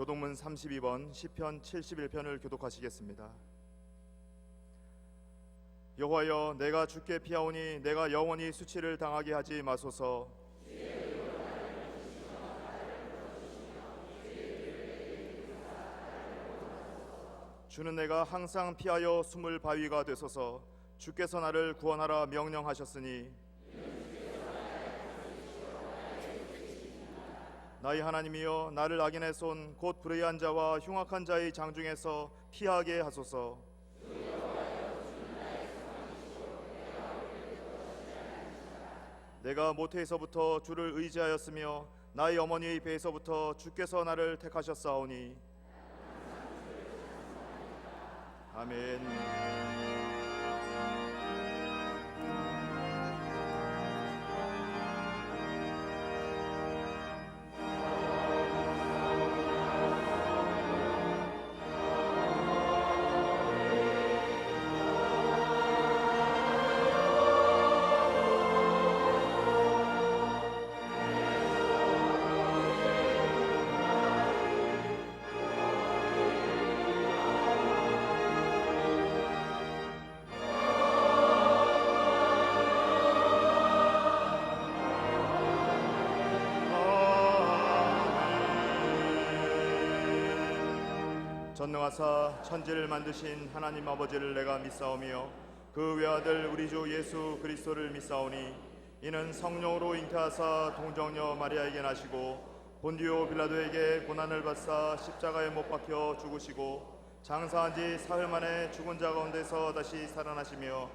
교독문 32번 시편 71편을 교독하시겠습니다. 여호와여, 내가 주께 피하오니 내가 영원히 수치를 당하게 하지 마소서. 주는 내가 항상 피하여 숨을 바위가 되소서. 주께서 나를 구원하라 명령하셨으니 나의 하나님이여, 나를 악인의 손 곧 불의한 자와 흉악한 자의 장중에서 피하게 하소서. 내가 모태에서부터 주를 의지하였으며 나의 어머니의 배에서부터 주께서 나를 택하셨사오니 아멘. 전능하사 천지를 만드신 하나님 아버지를 내가 믿사오며 그 외아들 우리 주 예수 그리스도를 믿사오니 이는 성령으로 잉태하사 동정녀 마리아에게 나시고 본디오 빌라도에게 고난을 받사 십자가에 못 박혀 죽으시고 장사한 지 사흘 만에 죽은 자 가운데서 다시 살아나시며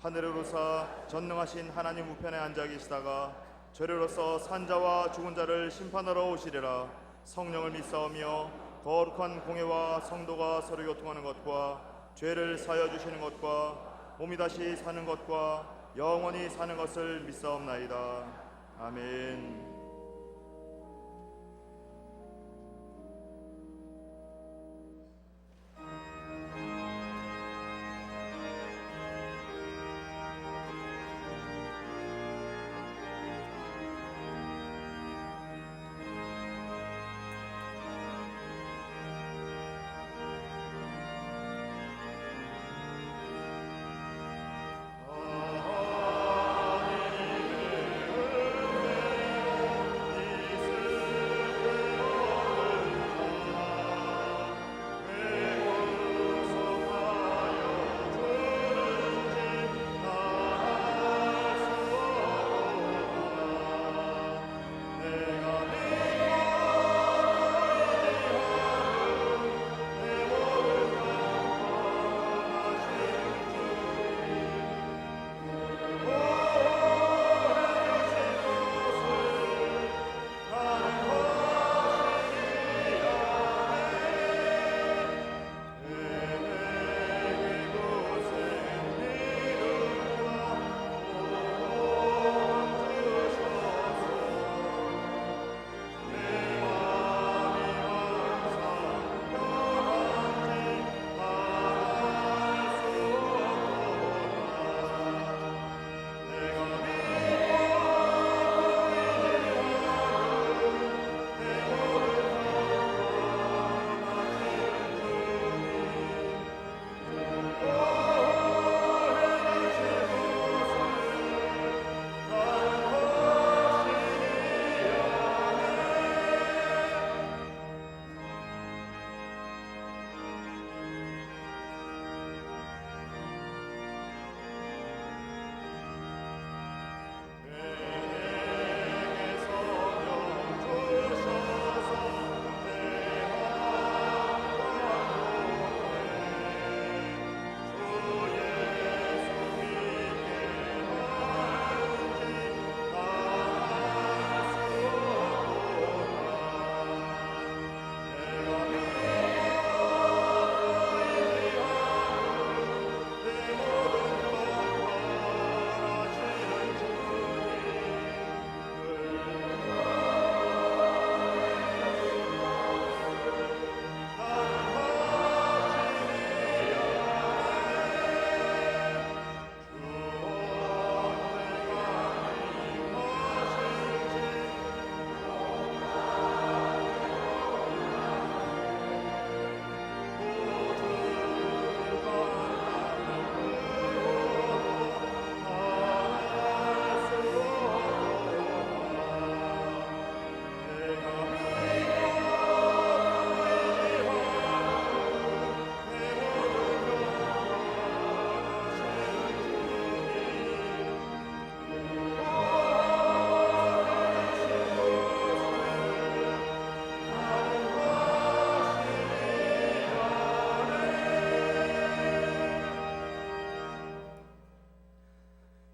하늘에 오르사 전능하신 하나님 우편에 앉아 계시다가 죄로서 산자와 죽은 자를 심판하러 오시리라. 성령을 믿사오며 거룩한 공회와 성도가 서로 교통하는 것과 죄를 사하여 주시는 것과 몸이 다시 사는 것과 영원히 사는 것을 믿사옵나이다. 아멘.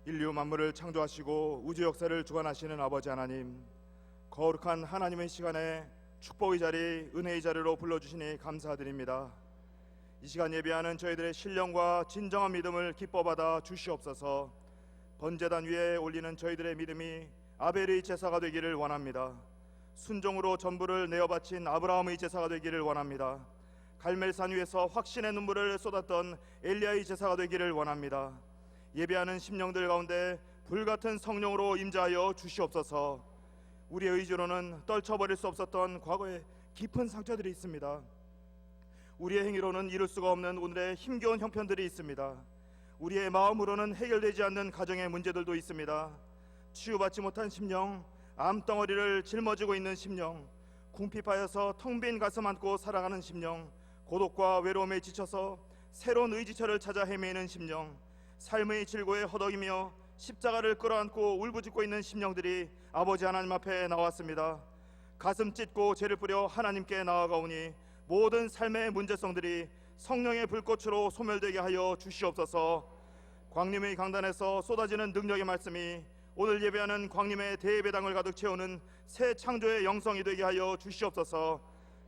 인류 만물을 창조하시고 우주 역사를 주관하시는 아버지 하나님, 거룩한 하나님의 시간에 축복의 자리, 은혜의 자리로 불러주시니 감사드립니다. 이 시간 예배하는 저희들의 신령과 진정한 믿음을 기뻐받아 주시옵소서. 번제단 위에 올리는 저희들의 믿음이 아벨의 제사가 되기를 원합니다. 순종으로 전부를 내어 바친 아브라함의 제사가 되기를 원합니다. 갈멜산 위에서 확신의 눈물을 쏟았던 엘리야의 제사가 되기를 원합니다. 예배하는 심령들 가운데 불같은 성령으로 임재하여 주시옵소서. 우리의 의지로는 떨쳐버릴 수 없었던 과거의 깊은 상처들이 있습니다. 우리의 행위로는 이룰 수가 없는 오늘의 힘겨운 형편들이 있습니다. 우리의 마음으로는 해결되지 않는 가정의 문제들도 있습니다. 치유받지 못한 심령, 암덩어리를 짊어지고 있는 심령, 궁핍하여서 텅 빈 가슴 안고 살아가는 심령, 고독과 외로움에 지쳐서 새로운 의지처를 찾아 헤매는 심령, 삶의 질고에 허덕이며 십자가를 끌어안고 울부짖고 있는 심령들이 아버지 하나님 앞에 나왔습니다. 가슴 찢고 죄를 뿌려 하나님께 나아가오니 모든 삶의 문제성들이 성령의 불꽃으로 소멸되게 하여 주시옵소서. 광림의 강단에서 쏟아지는 능력의 말씀이 오늘 예배하는 광림의 대예배당을 가득 채우는 새 창조의 영성이 되게 하여 주시옵소서.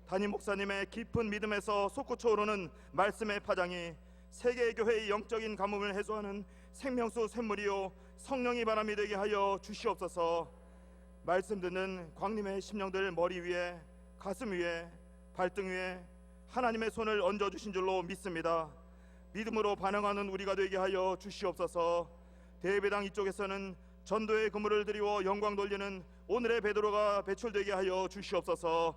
담임 목사님의 깊은 믿음에서 솟구쳐 오르는 말씀의 파장이 세계 교회의 영적인 가뭄을 해소하는 생명수 샘물이요 성령의 바람이 되게 하여 주시옵소서. 말씀 듣는 광림의 심령들 머리 위에, 가슴 위에, 발등 위에 하나님의 손을 얹어 주신 줄로 믿습니다. 믿음으로 반응하는 우리가 되게 하여 주시옵소서. 대예배당 이쪽에서는 전도의 그물을 드리워 영광 돌리는 오늘의 베드로가 배출되게 하여 주시옵소서.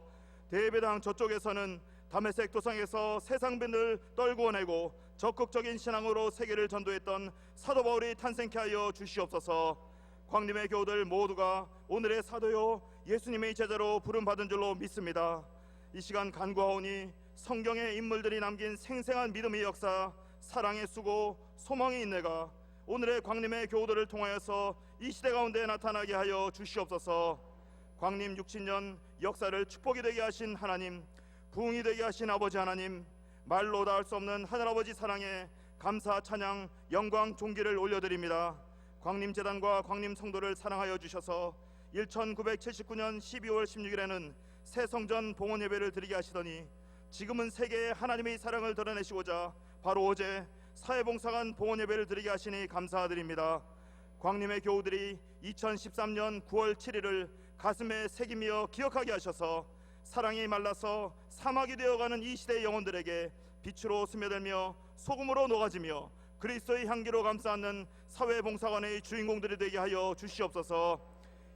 대예배당 저쪽에서는 다메섹 도상에서 세상 빈을 떨구어내고 적극적인 신앙으로 세계를 전도했던 사도 바울이 탄생케 하여 주시옵소서. 광림의 교우들 모두가 오늘의 사도요 예수님의 제자로 부름받은 줄로 믿습니다. 이 시간 간구하오니 성경의 인물들이 남긴 생생한 믿음의 역사, 사랑의 수고, 소망의 인내가 오늘의 광림의 교우들을 통하여서 이 시대 가운데 나타나게 하여 주시옵소서. 광림 60년 역사를 축복이 되게 하신 하나님, 부흥이 되게 하신 아버지 하나님, 말로 다 할 수 없는 하늘아버지 사랑에 감사, 찬양, 영광, 존귀를 올려드립니다. 광림재단과 광림성도를 사랑하여 주셔서 1979년 12월 16일에는 새 성전 봉헌 예배를 드리게 하시더니 지금은 세계에 하나님의 사랑을 드러내시고자 바로 어제 사회봉사관 봉헌 예배를 드리게 하시니 감사드립니다. 광림의 교우들이 2013년 9월 7일을 가슴에 새기며 기억하게 하셔서 사랑이 말라서 사막이 되어가는 이 시대의 영혼들에게 빛으로 스며들며 소금으로 녹아지며 그리스도의 향기로 감싸는 사회봉사관의 주인공들이 되게 하여 주시옵소서.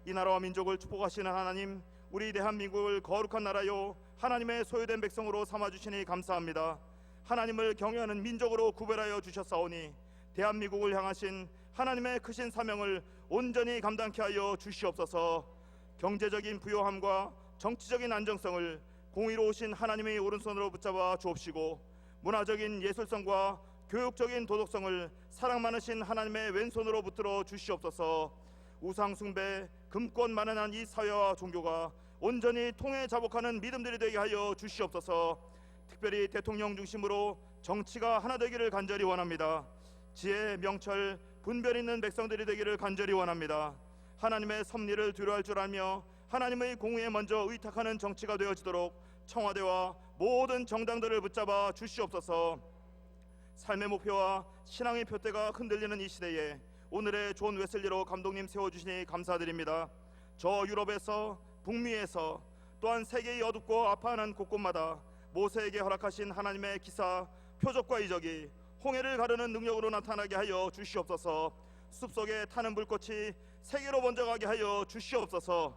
이 나라와 민족을 축복하시는 하나님, 우리 대한민국을 거룩한 나라요 하나님의 소유된 백성으로 삼아주시니 감사합니다. 하나님을 경외하는 민족으로 구별하여 주셨사오니 대한민국을 향하신 하나님의 크신 사명을 온전히 감당케 하여 주시옵소서. 경제적인 부요함과 정치적인 안정성을 공의로우신 하나님의 오른손으로 붙잡아 주옵시고 문화적인 예술성과 교육적인 도덕성을 사랑 많으신 하나님의 왼손으로 붙들어 주시옵소서. 우상 숭배, 금권 만연한 이 사회와 종교가 온전히 통해 자복하는 믿음들이 되게 하여 주시옵소서. 특별히 대통령 중심으로 정치가 하나 되기를 간절히 원합니다. 지혜, 명철, 분별 있는 백성들이 되기를 간절히 원합니다. 하나님의 섭리를 두려워할 줄 알며 하나님의 공의에 먼저 의탁하는 정치가 되어지도록 청와대와 모든 정당들을 붙잡아 주시옵소서. 삶의 목표와 신앙의 표대가 흔들리는 이 시대에 오늘의 존 웨슬리로 감독님 세워주시니 감사드립니다. 저 유럽에서, 북미에서, 또한 세계의 어둡고 아파하는 곳곳마다 모세에게 허락하신 하나님의 기사, 표적과 이적이 홍해를 가르는 능력으로 나타나게 하여 주시옵소서. 숲속에 타는 불꽃이 세계로 먼저 가게 하여 주시옵소서.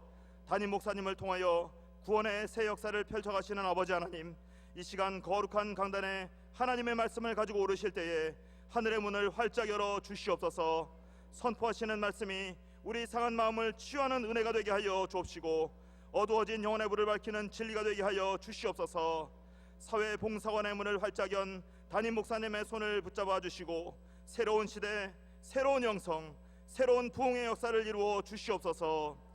담임 목사님을 통하여 구원의 새 역사를 펼쳐가시는 아버지 하나님, 이 시간 거룩한 강단에 하나님의 말씀을 가지고 오르실 때에 하늘의 문을 활짝 열어 주시옵소서. 선포하시는 말씀이 우리 상한 마음을 치유하는 은혜가 되게 하여 주옵시고 어두워진 영혼의 불을 밝히는 진리가 되게 하여 주시옵소서. 사회봉사관의 문을 활짝 연 담임 목사님의 손을 붙잡아 주시고 새로운 시대, 새로운 영성, 새로운 부흥의 역사를 이루어 주시옵소서.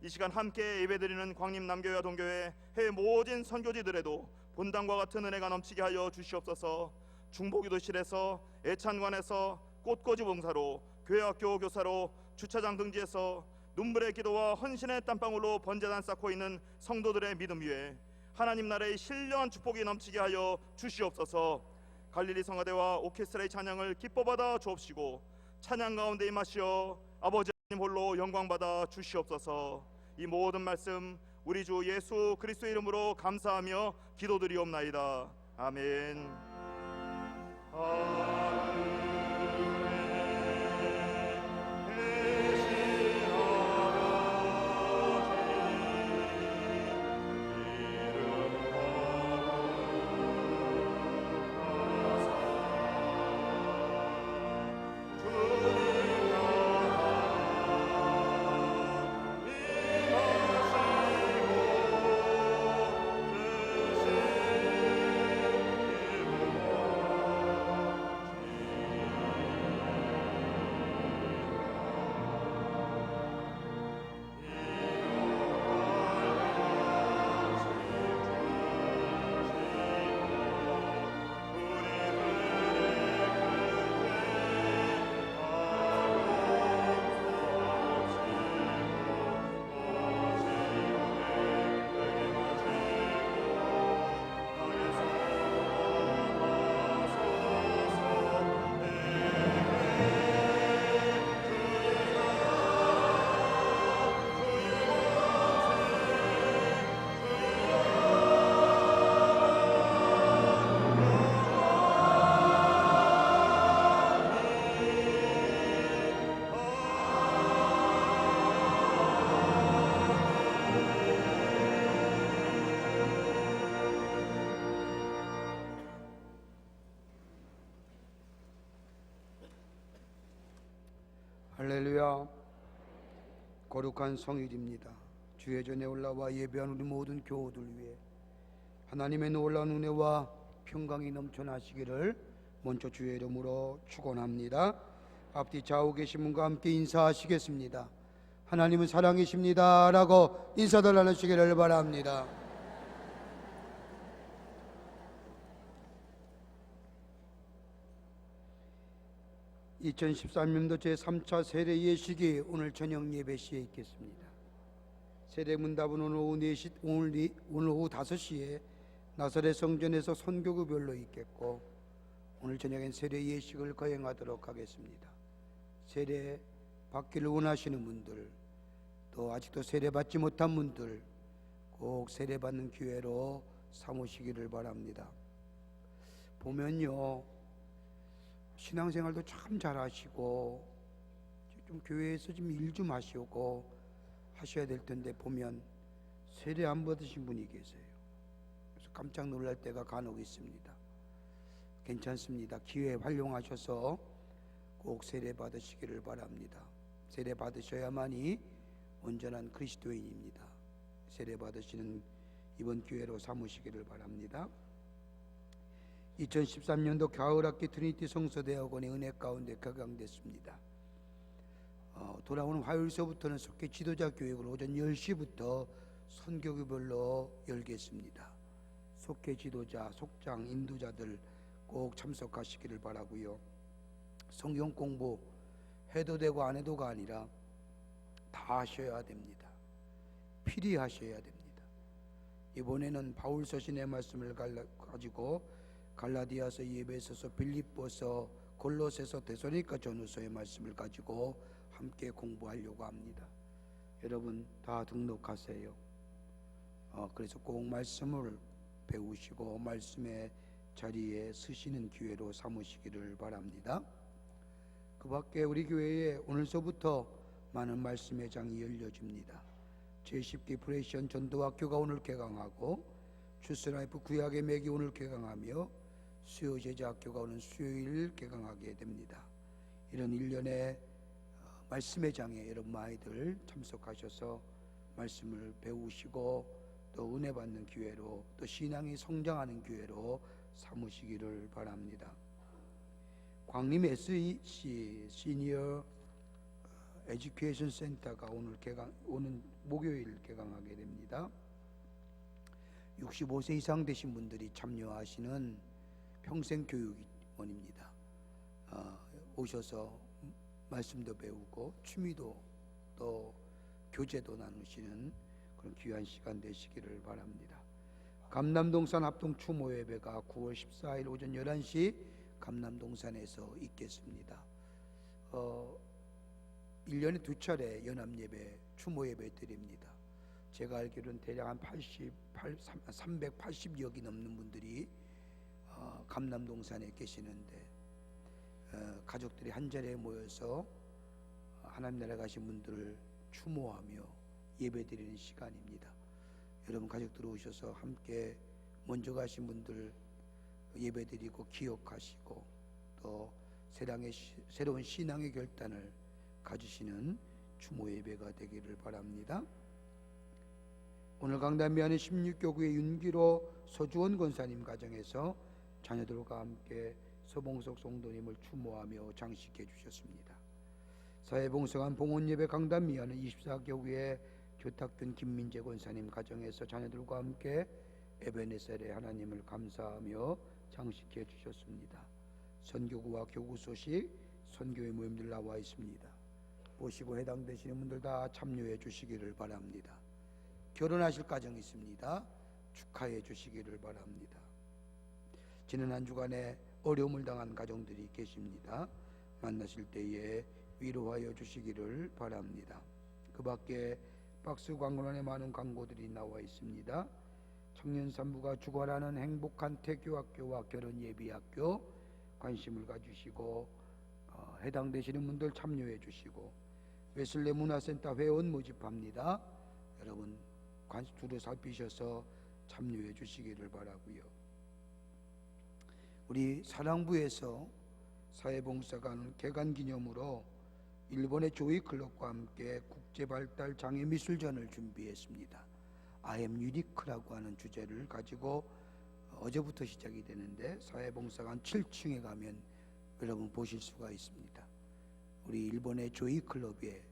이 시간 함께 예배드리는 광림 남교회와 동교회 해외 모든 선교지들에도 본당과 같은 은혜가 넘치게 하여 주시옵소서. 중보기도실에서, 애찬관에서, 꽃꽂이 봉사로 교회 학교 교사로 주차장 등지에서 눈물의 기도와 헌신의 땀방울로 번제단 쌓고 있는 성도들의 믿음 위에 하나님 나라의 신령한 축복이 넘치게 하여 주시옵소서. 갈릴리 성가대와 오케스트라의 찬양을 기뻐 받아 주옵시고 찬양 가운데 임하시어 아버지 하나님 홀로 영광 받아 주시옵소서. 이 모든 말씀 우리 주 예수 그리스도 이름으로 감사하며 기도드리옵나이다. 아멘. 할렐루야. 거룩한 성일입니다. 주의 전에 올라와 예배한 우리 모든 교우들 위해 하나님의 놀라운 은혜와 평강이 넘쳐나시기를 먼저 주의 이름으로 축원합니다. 앞뒤 좌우 계신 분과 함께 인사하시겠습니다. 하나님은 사랑이십니다 라고 인사들 나누시기를 바랍니다. (2013년도) 제3차 세례 예식이 오늘 저녁 예배 시에 있겠습니다. 세례 문답은 오늘 오후 4시, 오늘 오후 5시에 나사렛 성전에서 선교구별로 있겠고, 오늘 저녁엔 세례 예식을 거행하도록 하겠습니다. 세례 받기를 원하시는 분들, 또 아직도 세례 받지 못한 분들 꼭 세례 받는 기회로 삼으시기를 바랍니다. 보면요, 신앙생활도 참 잘하시고 좀 교회에서 좀 일 좀 하시고 하셔야 될 텐데, 보면 세례 안 받으신 분이 계세요. 그래서 깜짝 놀랄 때가 간혹 있습니다. 괜찮습니다. 기회 활용하셔서 꼭 세례 받으시기를 바랍니다. 세례 받으셔야만이 온전한 그리스도인입니다. 세례 받으시는 이번 기회로 삼으시기를 바랍니다. 2013년도 가을학기 트리니티 성서대학원의 은혜 가운데 개강됐습니다. 돌아오는 화요일서부터는 속회 지도자 교육을 오전 10시부터 선교구별로 열겠습니다. 속회 지도자, 속장, 인도자들 꼭 참석하시기를 바라고요. 성경 공부 해도 되고 안 해도가 아니라 다 하셔야 됩니다. 필히 하셔야 됩니다. 이번에는 바울 서신의 말씀을 가지고 갈라디아서, 에베소서, 빌립보서, 골로새서, 데살로니가 전후서의 말씀을 가지고 함께 공부하려고 합니다. 여러분 다 등록하세요. 그래서 꼭 말씀을 배우시고 말씀의 자리에 서시는 기회로 삼으시기를 바랍니다. 그 밖에 우리 교회에 오늘서부터 많은 말씀의 장이 열려집니다. 제10기 프레시언 전도학교가 오늘 개강하고, 추스라이프 구약의 맥이 오늘 개강하며, 수요 제자학교가 오늘 수요일 개강하게 됩니다. 이런 일련의 말씀의 장에 여러분 아이들 참석하셔서 말씀을 배우시고 또 은혜 받는 기회로, 또 신앙이 성장하는 기회로 삼으시기를 바랍니다. 광림 SEC 시니어 에듀케이션 센터가 오는 목요일 개강하게 됩니다. 65세 이상 되신 분들이 참여하시는 평생교육원입니다. 오셔서 말씀도 배우고 취미도 또 교제도 나누시는 그런 귀한 시간 되시기를 바랍니다. 감남동산 합동 추모 예배가 9월 14일 오전 11시 감남동산에서 있겠습니다. 1년에 2차례 연합예배, 추모예배 드립니다. 제가 알기로는 대략 한 380여기 넘는 분들이 감남동산에 계시는데 가족들이 한자리에 모여서 하나님 나라 가신 분들을 추모하며 예배드리는 시간입니다. 여러분 가족들 오셔서 함께 먼저 가신 분들 예배드리고 기억하시고 또 새로운 신앙의 결단을 가지시는 추모 예배가 되기를 바랍니다. 오늘 강단미하는 16교구의 윤기로 서주원 권사님 가정에서 자녀들과 함께 서봉석 성도님을 추모하며 장식해 주셨습니다. 사회봉사관 봉헌예배 강단미하는 24교구의 교탁균 김민재 권사님 가정에서 자녀들과 함께 에베네셀의 하나님을 감사하며 장식해 주셨습니다. 선교구와 교구 소식 선교회 모임들 나와 있습니다. 보시고 해당되시는 분들 다 참여해 주시기를 바랍니다. 결혼하실 가정이 있습니다. 축하해 주시기를 바랍니다. 지난 한 주간에 어려움을 당한 가정들이 계십니다. 만나실 때에 위로하여 주시기를 바랍니다. 그 밖에 박스 광고란에 많은 광고들이 나와 있습니다. 청년산부가 주관하는 행복한 태교학교와 결혼예비학교 관심을 가주시고 해당되시는 분들 참여해 주시고 웨슬레 문화센터 회원 모집합니다. 여러분 줄을 살피셔서 참여해 주시기를 바라고요. 우리 사랑부에서 사회봉사관 개관기념으로 일본의 조이클럽과 함께 국제발달장애미술전을 준비했습니다. I am unique라고 하는 주제를 가지고 어제부터 시작이 되는데 사회봉사관 7층에 가면 여러분 보실 수가 있습니다. 우리 일본의 조이클럽의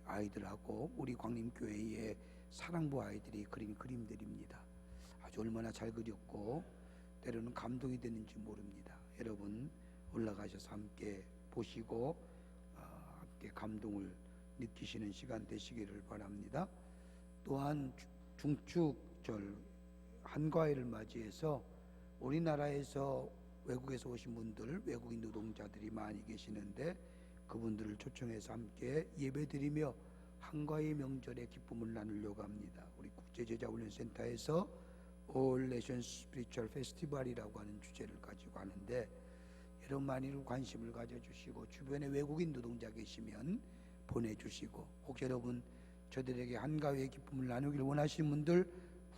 아이들하고 우리 광림교회의 사랑부 아이들이 그린 그림들입니다. 아주 얼마나 잘 그렸고 때로는 감동이 되는지 모릅니다. 여러분 올라가셔서 함께 보시고 함께 감동을 느끼시는 시간 되시기를 바랍니다. 또한 중축절 한가위를 맞이해서 우리나라에서 외국에서 오신 분들, 외국인 노동자들이 많이 계시는데 그분들을 초청해서 함께 예배드리며 한가위 명절의 기쁨을 나누려고 합니다. 우리 국제제자훈련센터에서 All Nations Spiritual Festival이라고 하는 주제를 가지고 하는데 여러분 많이 관심을 가져주시고 주변에 외국인 노동자 계시면 보내주시고 혹 여러분 저들에게 한가위의 기쁨을 나누기를 원하시는 분들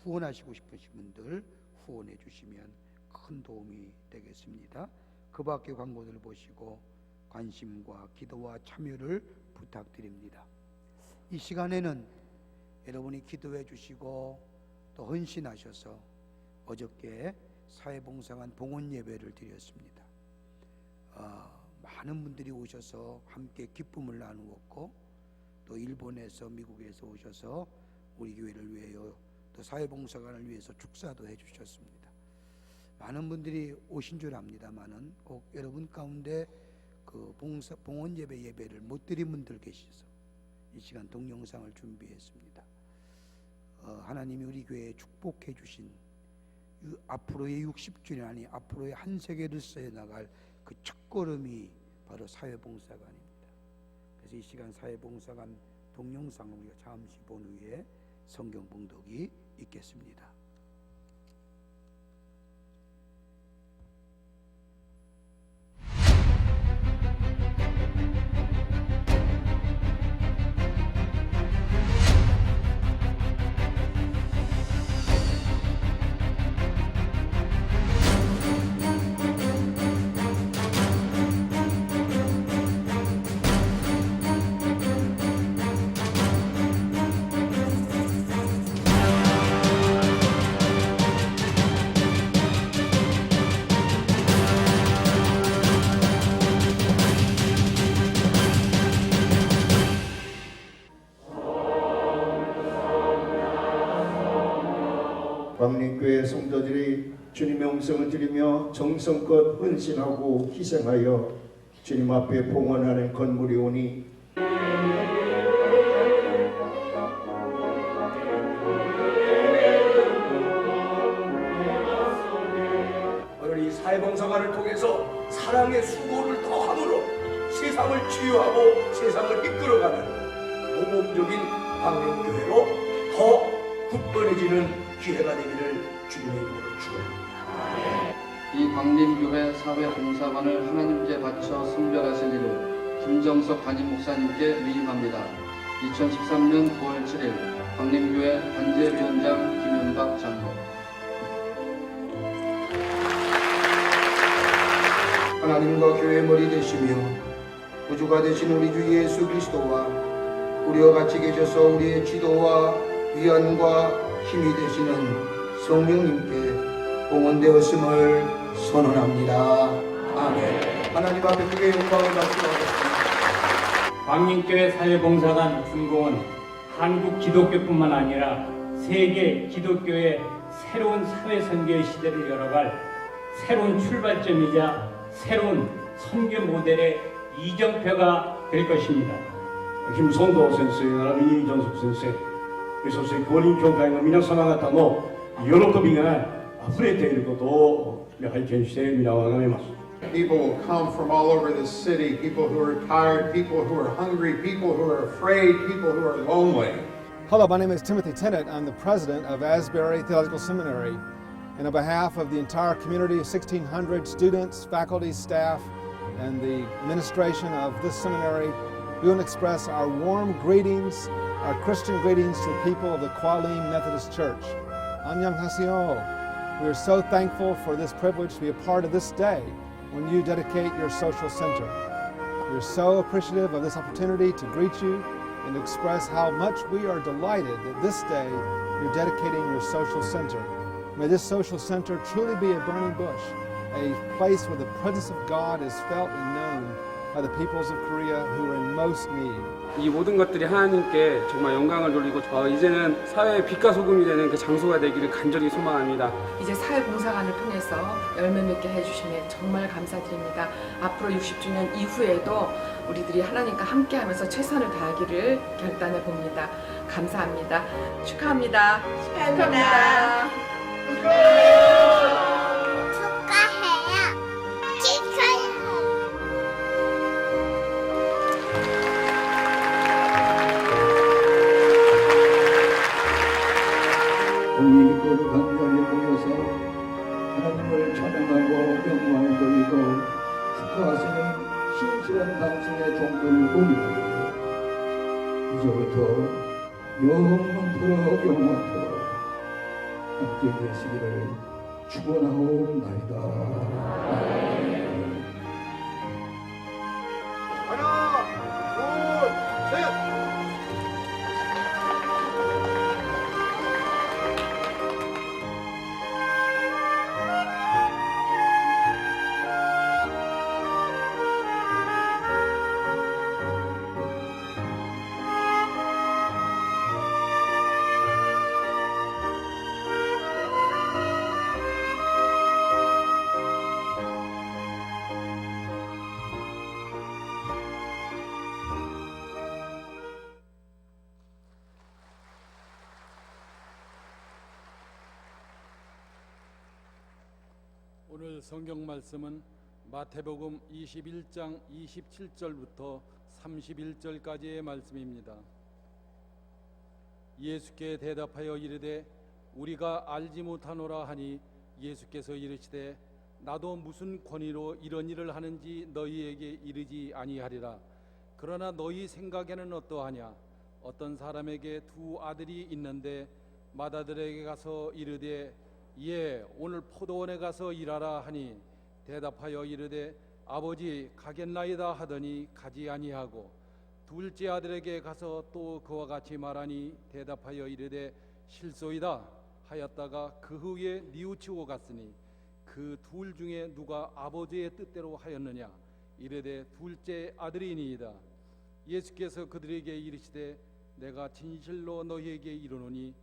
후원하시고 싶으신 분들 후원해 주시면 큰 도움이 되겠습니다. 그 밖의 광고들을 보시고 관심과 기도와 참여를 부탁드립니다. 이 시간에는 여러분이 기도해 주시고 또 헌신하셔서 어저께 사회봉사관 봉헌 예배를 드렸습니다. 많은 분들이 오셔서 함께 기쁨을 나누었고 또 일본에서 미국에서 오셔서 우리 교회를 위하여 또 사회봉사관을 위해서 축사도 해주셨습니다. 많은 분들이 오신 줄 압니다만은 꼭 여러분 가운데 그 봉헌 예배를 못 드린 분들 계셔서 이 시간 동영상을 준비했습니다. 하나님이 우리 교회에 축복해 주신 앞으로의 60주년 아니 앞으로의 한 세계를 써야 나갈 그 첫걸음이 바로 사회봉사관입니다. 그래서 이 시간 사회봉사관 동영상을 우리가 잠시 본 후에 성경 봉독이 있겠습니다. 광림교회 성도들이 주님의 음성을 들으며 정성껏 헌신하고 희생하여 주님 앞에 봉헌하는 건물이오니 오늘 이 사회봉사관을 통해서 사랑의 수고를 더함으로 세상을 치유하고 세상을 이끌어가는 모범적인 광명교회로 더 굳건해지는 기회가 되기를 주님의 이름으로 축원합니다. 이 광림교회 사회봉사관을 하나님께 바쳐 선별하실 이로 김정석 담임 목사님께 위임합니다. 2013년 9월 7일 광림교회 단재위원장 김현박 장로. 하나님과 교회의 머리 되시며 구주가 되신 우리 주 예수 그리스도와 우리와 같이 계셔서 우리의 지도와 위안과 힘이 되시는 성령님께 봉헌되었음을 선언합니다. 아멘. 하나님 앞에 크게 영광을 말씀하겠습니다. 광림교회 사회봉사관 준공은 한국 기독교뿐만 아니라 세계 기독교의 새로운 사회선교의 시대를 열어갈 새로운 출발점이자 새로운 선교 모델의 이정표가 될 것입니다. 金正道先生並びにジョンソク先生、そして公認教会の皆様方の喜びがあふれていることを拝見して皆をあがめます。 People will come from all over this city, people who are tired, people who are hungry, people who are afraid, people who are lonely. Hello, my name is Timothy Tennant. I'm the president of Asbury Theological Seminary. And on behalf of the entire community of 1,600 students, faculty, staff, and the administration of this seminary, we want to express our warm greetings, our Christian greetings to the people of the Kualim Methodist Church. 안녕하세요. We are so thankful for this privilege to be a part of this day when you dedicate your social center. We are so appreciative of this opportunity to greet you and to express how much we are delighted that this day you're dedicating your social center. May this social center truly be a burning bush, a place where the presence of God is felt and known by the peoples of Korea who are in most need. 이 모든 것들이 하나님께 정말 영광을 돌리고 이제는 사회의 빛과 소금이 되는 그 장소가 되기를 간절히 소망합니다. 이제 사회봉사관을 통해서 열매 맺게 해주시면 정말 감사드립니다. 앞으로 60주년 이후에도 우리들이 하나님과 함께하면서 최선을 다하기를 결단해 봅니다. 감사합니다. 축하합니다. 축하합니다. 우리 믿고를 강렬히 모여서 하나님을 찬양하고 영광을 돌리고 축하하시는 신실한 당신의 종들 보니 이제부터 영원토록 영원토록 함께 계시기를 축원하옵나이다. 하나, 둘, 셋. 오늘 성경 말씀은 마태복음 21장 27절부터 31절까지의 말씀입니다. 예수께 대답하여 이르되 우리가 알지 못하노라 하니 예수께서 이르시되 나도 무슨 권위로 이런 일을 하는지 너희에게 이르지 아니하리라. 그러나 너희 생각에는 어떠하냐? 어떤 사람에게 두 아들이 있는데 맏아들에게 가서 이르되 예, 오늘 포도원에 가서 일하라 하니 대답하여 이르되 아버지 가겠나이다 하더니 가지 아니하고 둘째 아들에게 가서 또 그와 같이 말하니 대답하여 이르되 실소이다 하였다가 그 후에 뉘우치고 갔으니 그 둘 중에 누가 아버지의 뜻대로 하였느냐? 이르되 둘째 아들이니이다. 예수께서 그들에게 이르시되 내가 진실로 너희에게 이르노니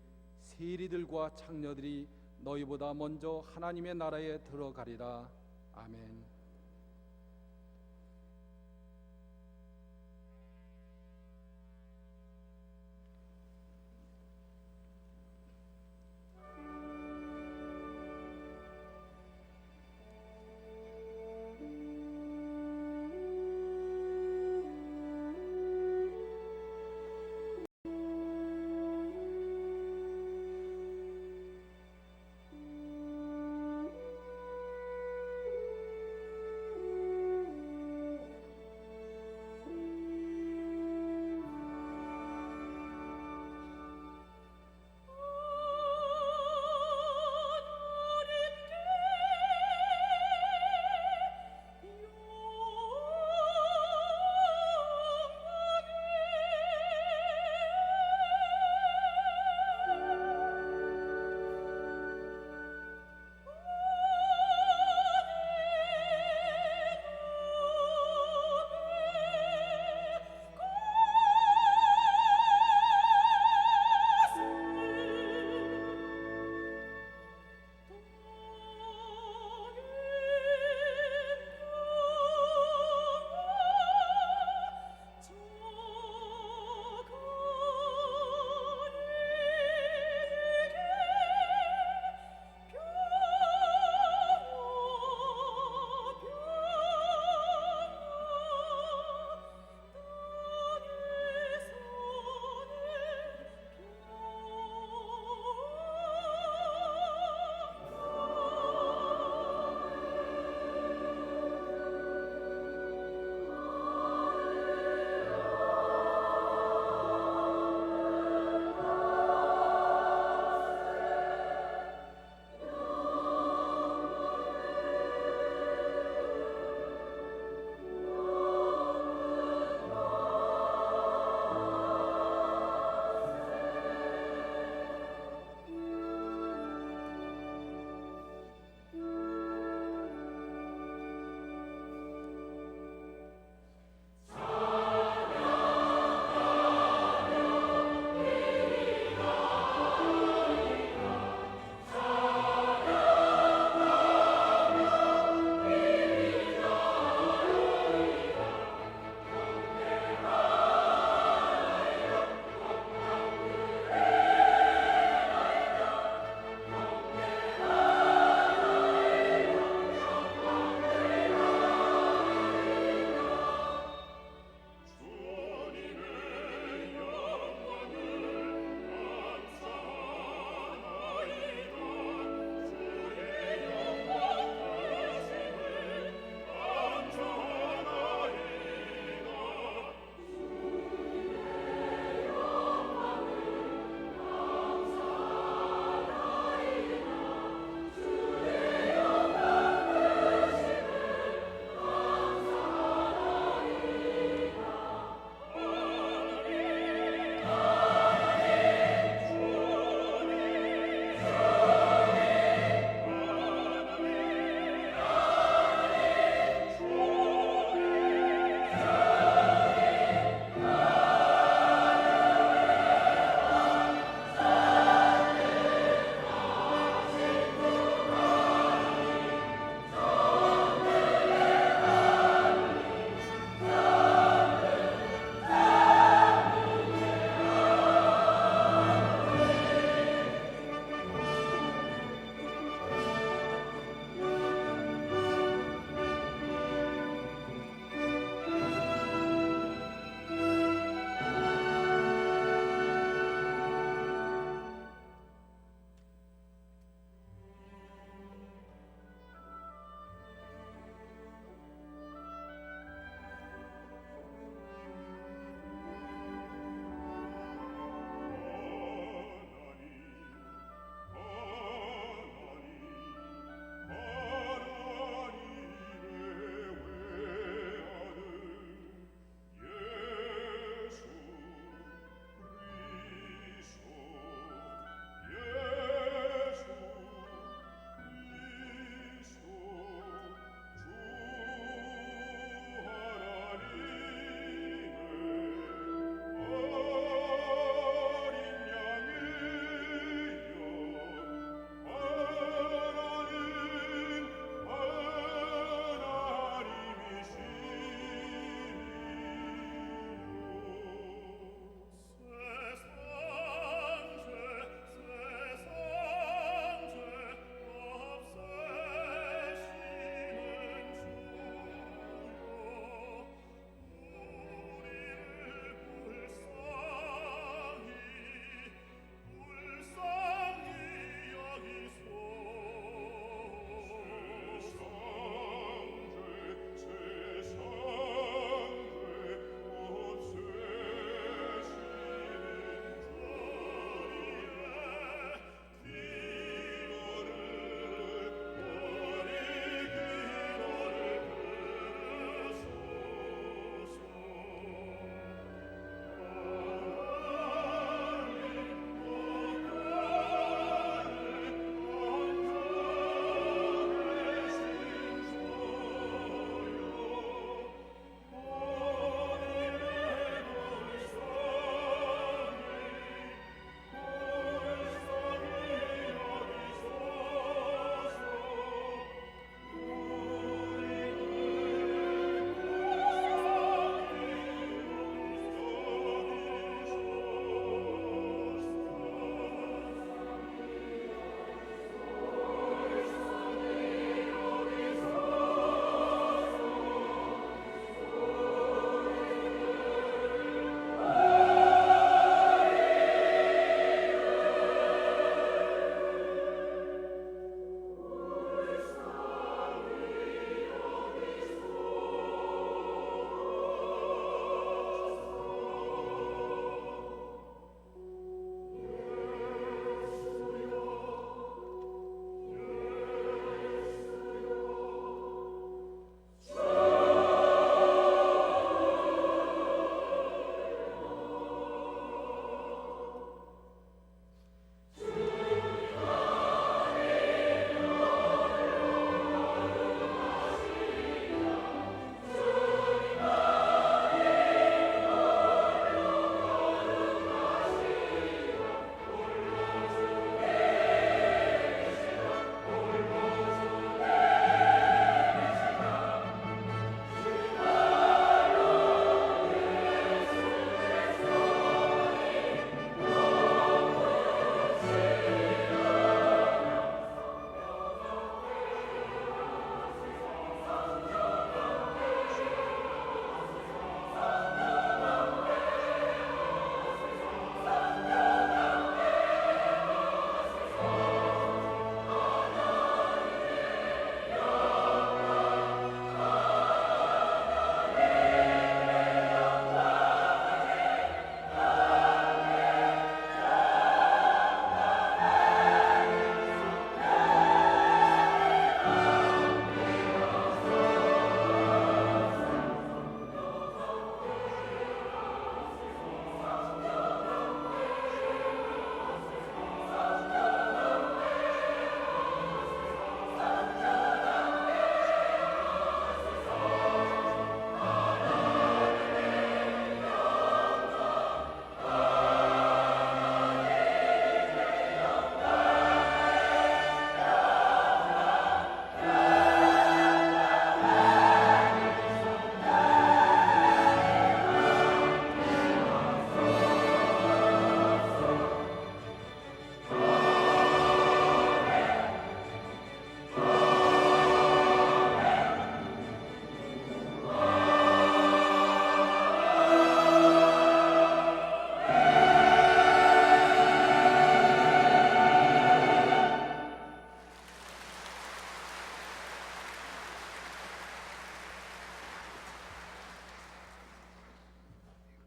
세리들과 창녀들이 너희보다 먼저 하나님의 나라에 들어가리라. 아멘.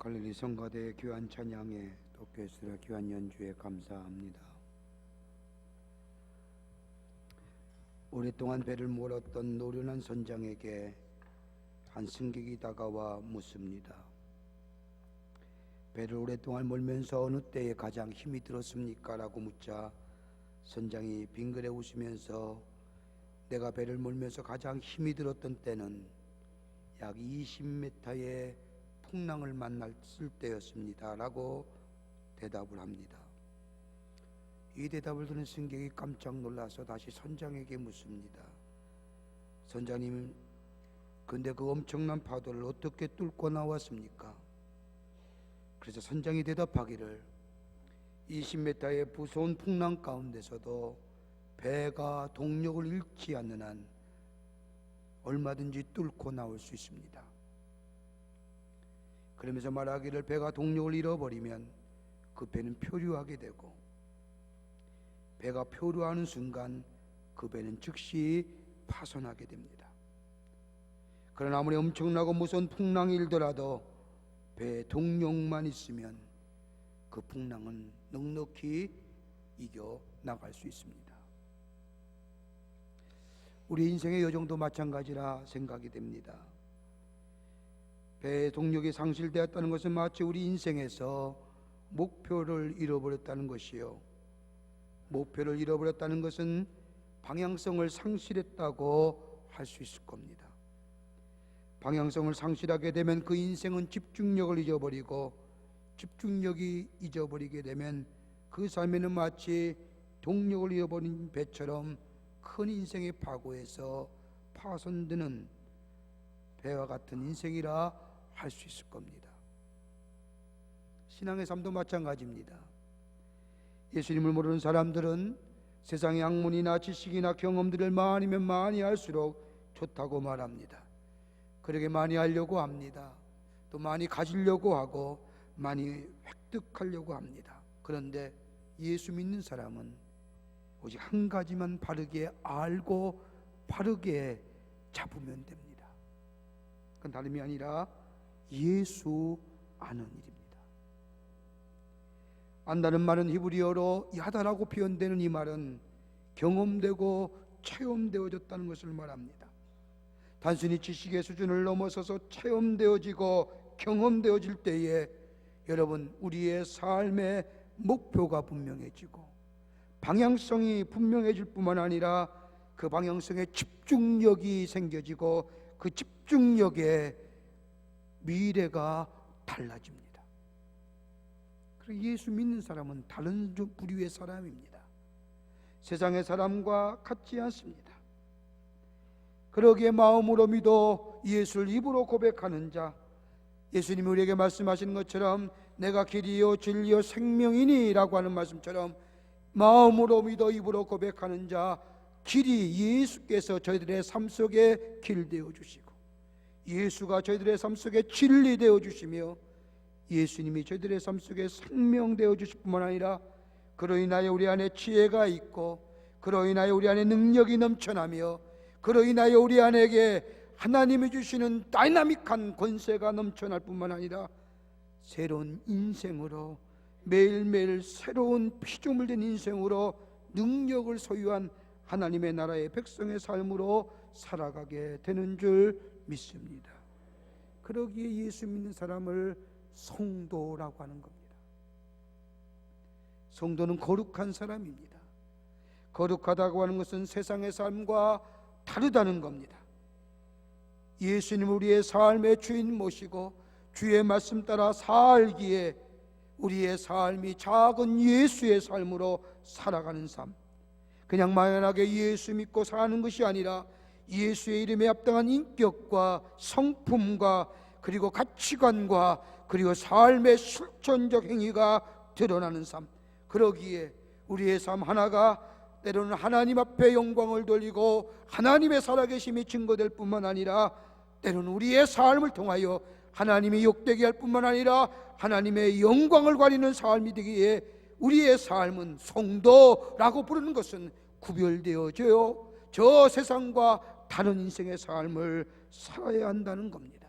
갈릴리 성가대 귀한 찬양에 또 교회스라 귀한 연주에 감사합니다. 오랫동안 배를 몰았던 노련한 선장에게 한 승객이 다가와 묻습니다. 배를 오랫동안 몰면서 어느 때에 가장 힘이 들었습니까? 라고 묻자 선장이 빙그레 웃으면서 내가 배를 몰면서 가장 힘이 들었던 때는 약 20m의 풍랑을 만났을 때였습니다. 라고 대답을 합니다. 이 대답을 들은 승객이 깜짝 놀라서 다시 선장에게 묻습니다. 선장님, 근데 그 엄청난 파도를 어떻게 뚫고 나왔습니까? 그래서 선장이 대답하기를 20m의 무서운 풍랑 가운데서도 배가 동력을 잃지 않는 한 얼마든지 뚫고 나올 수 있습니다. 그러면서 말하기를 배가 동력을 잃어버리면 그 배는 표류하게 되고 배가 표류하는 순간 그 배는 즉시 파손하게 됩니다. 그러나 아무리 엄청나고 무서운 풍랑이 일더라도 배에 동력만 있으면 그 풍랑은 넉넉히 이겨 나갈 수 있습니다. 우리 인생의 여정도 마찬가지라 생각이 됩니다. 배의 동력이 상실되었다는 것은 마치 우리 인생에서 목표를 잃어버렸다는 것이요, 목표를 잃어버렸다는 것은 방향성을 상실했다고 할 수 있을 겁니다. 방향성을 상실하게 되면 그 인생은 집중력을 잊어버리고, 집중력이 잊어버리게 되면 그 삶에는 마치 동력을 잃어버린 배처럼 큰 인생의 파고에서 파손되는 배와 같은 인생이라 할 수 있을 겁니다. 신앙의 삶도 마찬가지입니다. 예수님을 모르는 사람들은 세상의 학문이나 지식이나 경험들을 많으면 많이 할수록 좋다고 말합니다. 그렇게 많이 하려고 합니다. 또 많이 가지려고 하고 많이 획득하려고 합니다. 그런데 예수 믿는 사람은 오직 한 가지만 바르게 알고 바르게 잡으면 됩니다. 그건 다름이 아니라 예수 아는 일입니다. 안다는 말은 히브리어로 야다라고 표현되는 이 말은 경험되고 체험되어졌다는 것을 말합니다. 단순히 지식의 수준을 넘어서서 체험되어지고 경험되어질 때에 여러분, 우리의 삶의 목표가 분명해지고 방향성이 분명해질 뿐만 아니라 그 방향성에 집중력이 생겨지고 그 집중력에 미래가 달라집니다. 그리고 예수 믿는 사람은 다른 부류의 사람입니다. 세상의 사람과 같지 않습니다. 그러기에 마음으로 믿어 예수를 입으로 고백하는 자, 예수님이 우리에게 말씀하시는 것처럼 내가 길이요 진리요 생명이니 라고 하는 말씀처럼 마음으로 믿어 입으로 고백하는 자, 길이 예수께서 저희들의 삶 속에 길 되어 주시고 예수가 저희들의 삶 속에 진리 되어 주시며 예수님이 저희들의 삶 속에 생명 되어 주실 뿐만 아니라 그로 인하여 우리 안에 지혜가 있고 그로 인하여 우리 안에 능력이 넘쳐나며 그로 인하여 우리 안에게 하나님이 주시는 다이나믹한 권세가 넘쳐날 뿐만 아니라 새로운 인생으로 매일매일 새로운 피조물 된 인생으로 능력을 소유한 하나님의 나라의 백성의 삶으로 살아가게 되는 줄 믿습니다. 그러기에 예수 믿는 사람을 성도라고 하는 겁니다. 성도는 거룩한 사람입니다. 거룩하다고 하는 것은 세상의 삶과 다르다는 겁니다. 예수님 우리의 삶의 주인 모시고 주의 말씀 따라 살기에 우리의 삶이 작은 예수의 삶으로 살아가는 삶, 그냥 막연하게 예수 믿고 사는 것이 아니라 예수의 이름에 합당한 인격과 성품과 그리고 가치관과 그리고 삶의 실천적 행위가 드러나는 삶, 그러기에 우리의 삶 하나가 때로는 하나님 앞에 영광을 돌리고 하나님의 살아계심이 증거될 뿐만 아니라 때로는 우리의 삶을 통하여 하나님이 욕되게 할 뿐만 아니라 하나님의 영광을 가리는 삶이 되기에 우리의 삶은 성도라고 부르는 것은 구별되어져요. 저 세상과 다른 인생의 삶을 살아야 한다는 겁니다.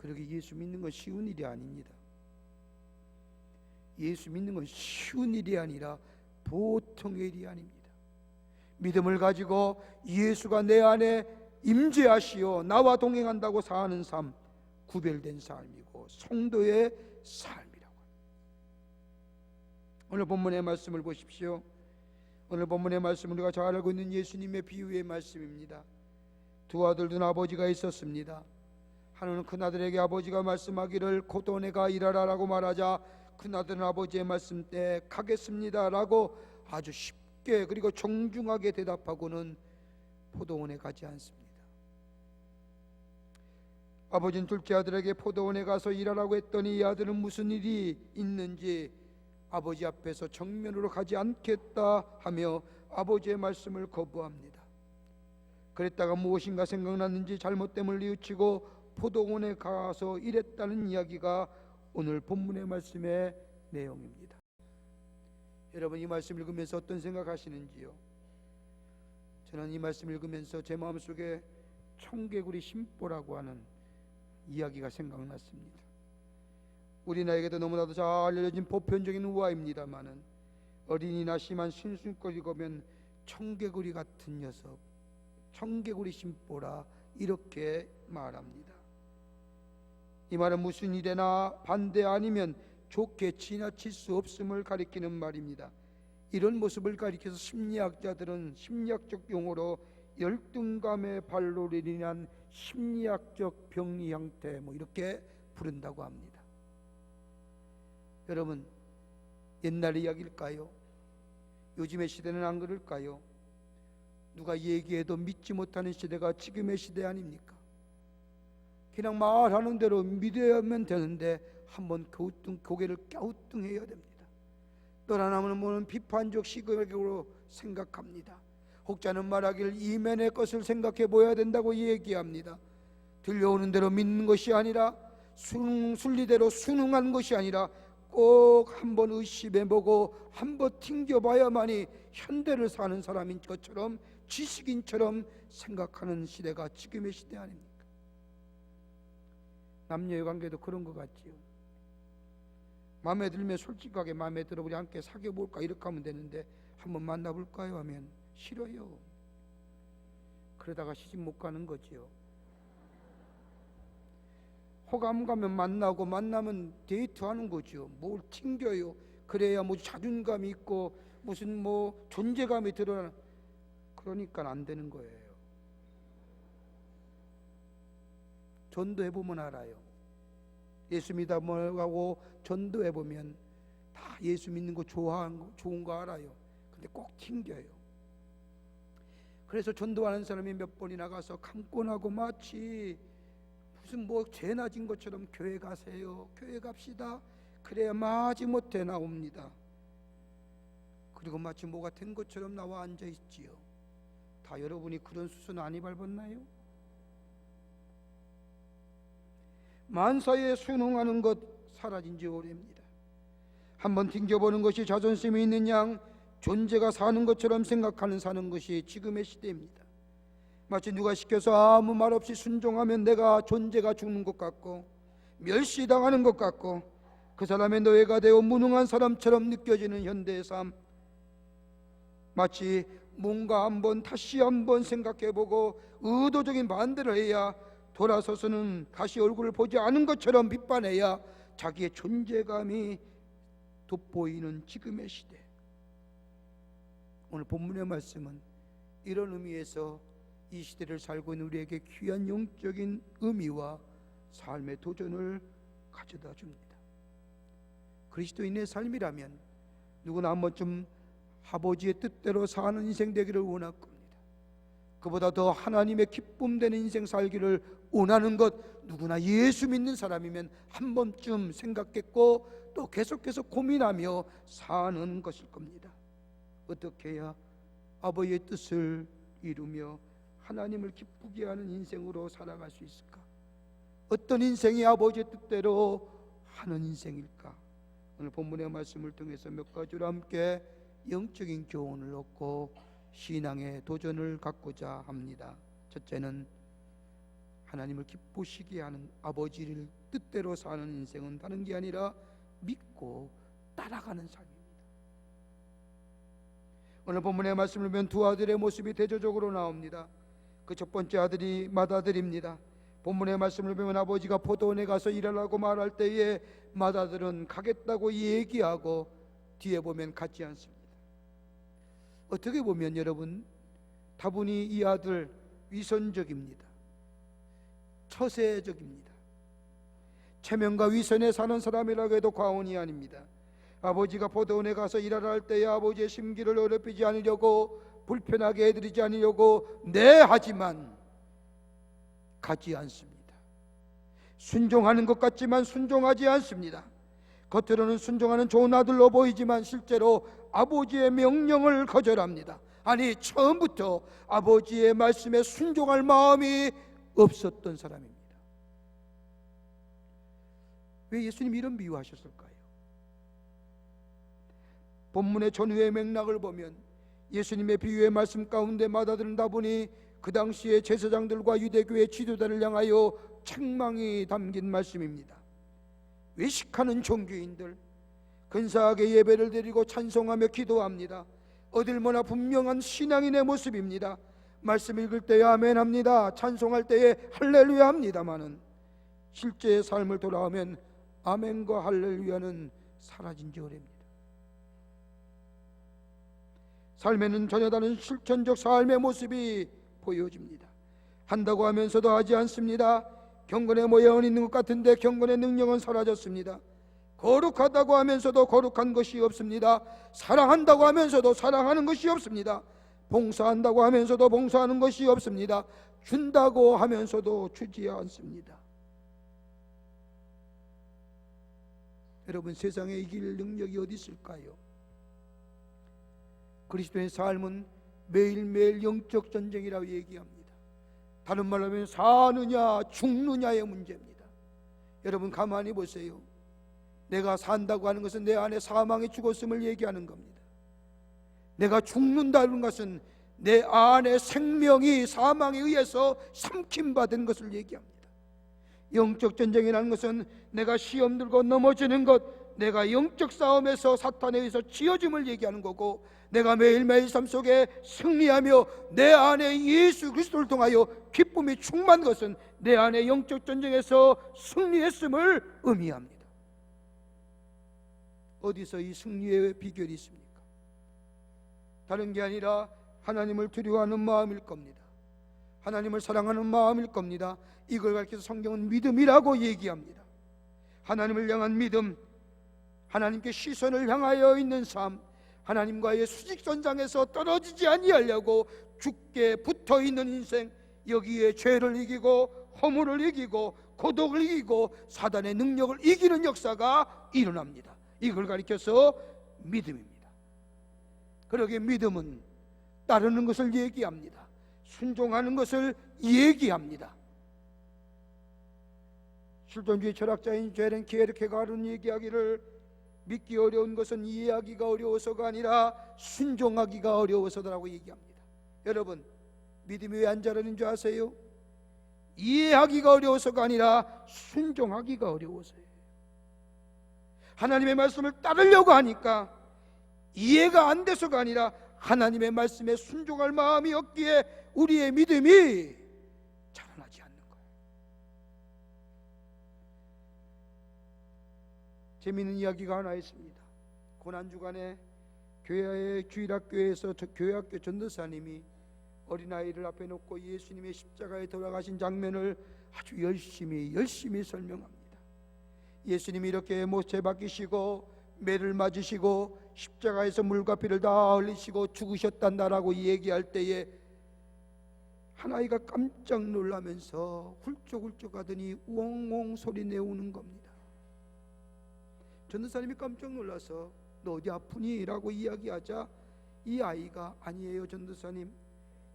그렇게 예수 믿는 건 쉬운 일이 아닙니다. 예수 믿는 건 쉬운 일이 아니라 보통의 일이 아닙니다. 믿음을 가지고 예수가 내 안에 임재하시어 나와 동행한다고 사는 삶, 구별된 삶이고 성도의 삶이라고 합니다. 오늘 본문의 말씀을 보십시오. 오늘 본문의 말씀은 우리가 잘 알고 있는 예수님의 비유의 말씀입니다. 두 아들 둔 아버지가 있었습니다. 하나는 큰아들에게 아버지가 말씀하기를 포도원에 가 일하라라고 말하자 큰아들은 아버지의 말씀 때 가겠습니다 라고 아주 쉽게 그리고 정중하게 대답하고는 포도원에 가지 않습니다. 아버지는 둘째 아들에게 포도원에 가서 일하라고 했더니 이 아들은 무슨 일이 있는지 아버지 앞에서 정면으로 가지 않겠다 하며 아버지의 말씀을 거부합니다. 그랬다가 무엇인가 생각났는지 잘못됨을 뉘우치고 포도원에 가서 일했다는 이야기가 오늘 본문의 말씀의 내용입니다. 여러분, 이 말씀 읽으면서 어떤 생각하시는지요? 저는 이 말씀 읽으면서 제 마음속에 청개구리 심보라고 하는 이야기가 생각났습니다. 우리나라에게도 너무나도 잘 알려진 보편적인 우화입니다마는 어린이나 심한 순순거리고 면 청개구리 같은 녀석, 청개구리 심보라 이렇게 말합니다. 이 말은 무슨 일에나 반대 아니면 좋게 지나칠 수 없음을 가리키는 말입니다. 이런 모습을 가리켜서 심리학자들은 심리학적 용어로 열등감의 발로를 심리학적 병리 형태 이렇게 부른다고 합니다. 여러분, 옛날 이야기일까요? 요즘의 시대는 안 그럴까요? 누가 얘기해도 믿지 못하는 시대가 지금의 시대 아닙니까? 그냥 말하는 대로 믿으면 되는데 한번 고개를 갸우뚱해야 됩니다. 또 하나는 비판적 시각으로 생각합니다. 혹자는 말하길 이면의 것을 생각해 보아야 된다고 얘기합니다. 들려오는 대로 믿는 것이 아니라 순리대로 순응하는 것이 아니라 꼭 한번 의심해보고 한번 튕겨봐야만이 현대를 사는 사람인 것처럼 지식인처럼 생각하는 시대가 지금의 시대 아닙니까? 남녀의 관계도 그런 것 같지요. 마음에 들면 솔직하게 마음에 들어 우리 함께 사귀어볼까 이렇게 하면 되는데 한번 만나볼까요 하면 싫어요. 그러다가 시집 못 가는 거지요. 호감 가면 만나고 만나면 데이트하는 거죠. 뭘 튕겨요. 그래야 자존감이 있고 무슨 존재감이 드러나. 그러니까 안 되는 거예요. 전도해보면 알아요. 예수 믿어보고 전도해보면 다 예수 믿는 거 좋은 거 알아요. 근데 꼭 튕겨요. 그래서 전도하는 사람이 몇 번이나 가서 강권하고 마치 무슨 죄나 진 것처럼 교회 가세요. 교회 갑시다. 그래야 마지못해 나옵니다. 그리고 마치 뭐가 된 것처럼 나와 앉아있지요. 다 여러분이 그런 수순 많이 밟았나요? 만사에 순응하는 것 사라진 지 오래입니다. 한번 튕겨보는 것이 자존심이 있는 양 존재가 사는 것처럼 생각하는 사는 것이 지금의 시대입니다. 마치 누가 시켜서 아무 말 없이 순종하면 내가 존재가 죽는 것 같고 멸시당하는 것 같고 그 사람의 노예가 되어 무능한 사람처럼 느껴지는 현대의 삶, 마치 뭔가 다시 한번 생각해보고 의도적인 반대를 해야 돌아서서는 다시 얼굴을 보지 않은 것처럼 비판해야 자기의 존재감이 돋보이는 지금의 시대. 오늘 본문의 말씀은 이런 의미에서 이 시대를 살고 있는 우리에게 귀한 영적인 의미와 삶의 도전을 가져다 줍니다. 그리스도인의 삶이라면 누구나 한 번쯤 아버지의 뜻대로 사는 인생 되기를 원할 겁니다. 그보다 더 하나님의 기쁨 되는 인생 살기를 원하는 것 누구나 예수 믿는 사람이면 한 번쯤 생각했고 또 계속해서 고민하며 사는 것일 겁니다. 어떻게 해야 아버지의 뜻을 이루며 하나님을 기쁘게 하는 인생으로 살아갈 수 있을까? 어떤 인생이 아버지의 뜻대로 하는 인생일까? 오늘 본문의 말씀을 통해서 몇 가지로 함께 영적인 교훈을 얻고 신앙의 도전을 갖고자 합니다. 첫째는 하나님을 기쁘시게 하는 아버지를 뜻대로 사는 인생은 다른 게 아니라 믿고 따라가는 삶입니다. 오늘 본문의 말씀을 보면 두 아들의 모습이 대조적으로 나옵니다. 그 첫 번째 아들이 맏아들입니다. 본문의 말씀을 보면 아버지가 포도원에 가서 일하라고 말할 때에 맏아들은 가겠다고 얘기하고 뒤에 보면 가지 않습니다. 어떻게 보면 여러분, 다분히 이 아들 위선적입니다. 처세적입니다. 체면과 위선에 사는 사람이라고 해도 과언이 아닙니다. 아버지가 포도원에 가서 일하라 할 때에 아버지의 심기를 어렵히지 않으려고, 불편하게 해드리지 않으려고 네 하지만 가지 않습니다. 순종하는 것 같지만 순종하지 않습니다. 겉으로는 순종하는 좋은 아들로 보이지만 실제로 아버지의 명령을 거절합니다. 아니, 처음부터 아버지의 말씀에 순종할 마음이 없었던 사람입니다. 왜 예수님이 이런 비유하셨을까요? 본문의 전후의 맥락을 보면 예수님의 비유의 말씀 가운데 맏아들은 다분히 그 당시의 제사장들과 유대교의 지도자를 향하여 책망이 담긴 말씀입니다. 외식하는 종교인들, 근사하게 예배를 드리고 찬송하며 기도합니다. 어딜 보나 분명한 신앙인의 모습입니다. 말씀 읽을 때에 아멘 합니다. 찬송할 때에 할렐루야 합니다마는 실제의 삶을 돌아오면 아멘과 할렐루야는 사라진 지 오래입니다. 삶에는 전혀 다른 실천적 삶의 모습이 보여집니다. 한다고 하면서도 하지 않습니다. 경건의 모양은 있는 것 같은데 경건의 능력은 사라졌습니다. 거룩하다고 하면서도 거룩한 것이 없습니다. 사랑한다고 하면서도 사랑하는 것이 없습니다. 봉사한다고 하면서도 봉사하는 것이 없습니다. 준다고 하면서도 주지 않습니다. 여러분, 세상에 이길 능력이 어디 있을까요? 그리스도의 삶은 매일매일 영적 전쟁이라고 얘기합니다. 다른 말로 하면 사느냐 죽느냐의 문제입니다. 여러분, 가만히 보세요. 내가 산다고 하는 것은 내 안에 사망이 죽었음을 얘기하는 겁니다. 내가 죽는다는 것은 내 안에 생명이 사망에 의해서 삼킴받은 것을 얘기합니다. 영적 전쟁이라는 것은 내가 시험 들고 넘어지는 것, 내가 영적 싸움에서 사탄에 의해서 지어짐을 얘기하는 거고, 내가 매일매일 삶 속에 승리하며 내 안에 예수 그리스도를 통하여 기쁨이 충만한 것은 내 안에 영적 전쟁에서 승리했음을 의미합니다. 어디서 이 승리의 비결이 있습니까? 다른 게 아니라 하나님을 두려워하는 마음일 겁니다. 하나님을 사랑하는 마음일 겁니다. 이걸 가르쳐서 성경은 믿음이라고 얘기합니다. 하나님을 향한 믿음, 하나님께 시선을 향하여 있는 삶, 하나님과의 수직선상에서 떨어지지 아니하려고 죽게 붙어있는 인생, 여기에 죄를 이기고 허물을 이기고 고독을 이기고 사단의 능력을 이기는 역사가 일어납니다. 이걸 가리켜서 믿음입니다. 그러기에 믿음은 따르는 것을 얘기합니다. 순종하는 것을 얘기합니다. 실존주의 철학자인 제렌 키에르케가르는 얘기하기를, 믿기 어려운 것은 이해하기가 어려워서가 아니라 순종하기가 어려워서라고 얘기합니다. 여러분, 믿음이 왜 안 자라는 줄 아세요? 이해하기가 어려워서가 아니라 순종하기가 어려워서예요. 하나님의 말씀을 따르려고 하니까 이해가 안 돼서가 아니라 하나님의 말씀에 순종할 마음이 없기에 우리의 믿음이 자라나지 않는 거예요. 재미있는 이야기가 하나 있습니다. 고난주간에 교회의 주일학교에서 교회학교 전도사님이 어린아이를 앞에 놓고 예수님의 십자가에 돌아가신 장면을 아주 열심히 설명합니다. 예수님이 이렇게 못에 박히시고 매를 맞으시고 십자가에서 물과 피를 다 흘리시고 죽으셨단다라고 얘기할 때에 한 아이가 깜짝 놀라면서 훌쩍훌쩍 하더니 우엉웅 소리 내우는 겁니다. 전도사님이 깜짝 놀라서 너 어디 아프니? 라고 이야기하자 이 아이가 아니에요 전도사님,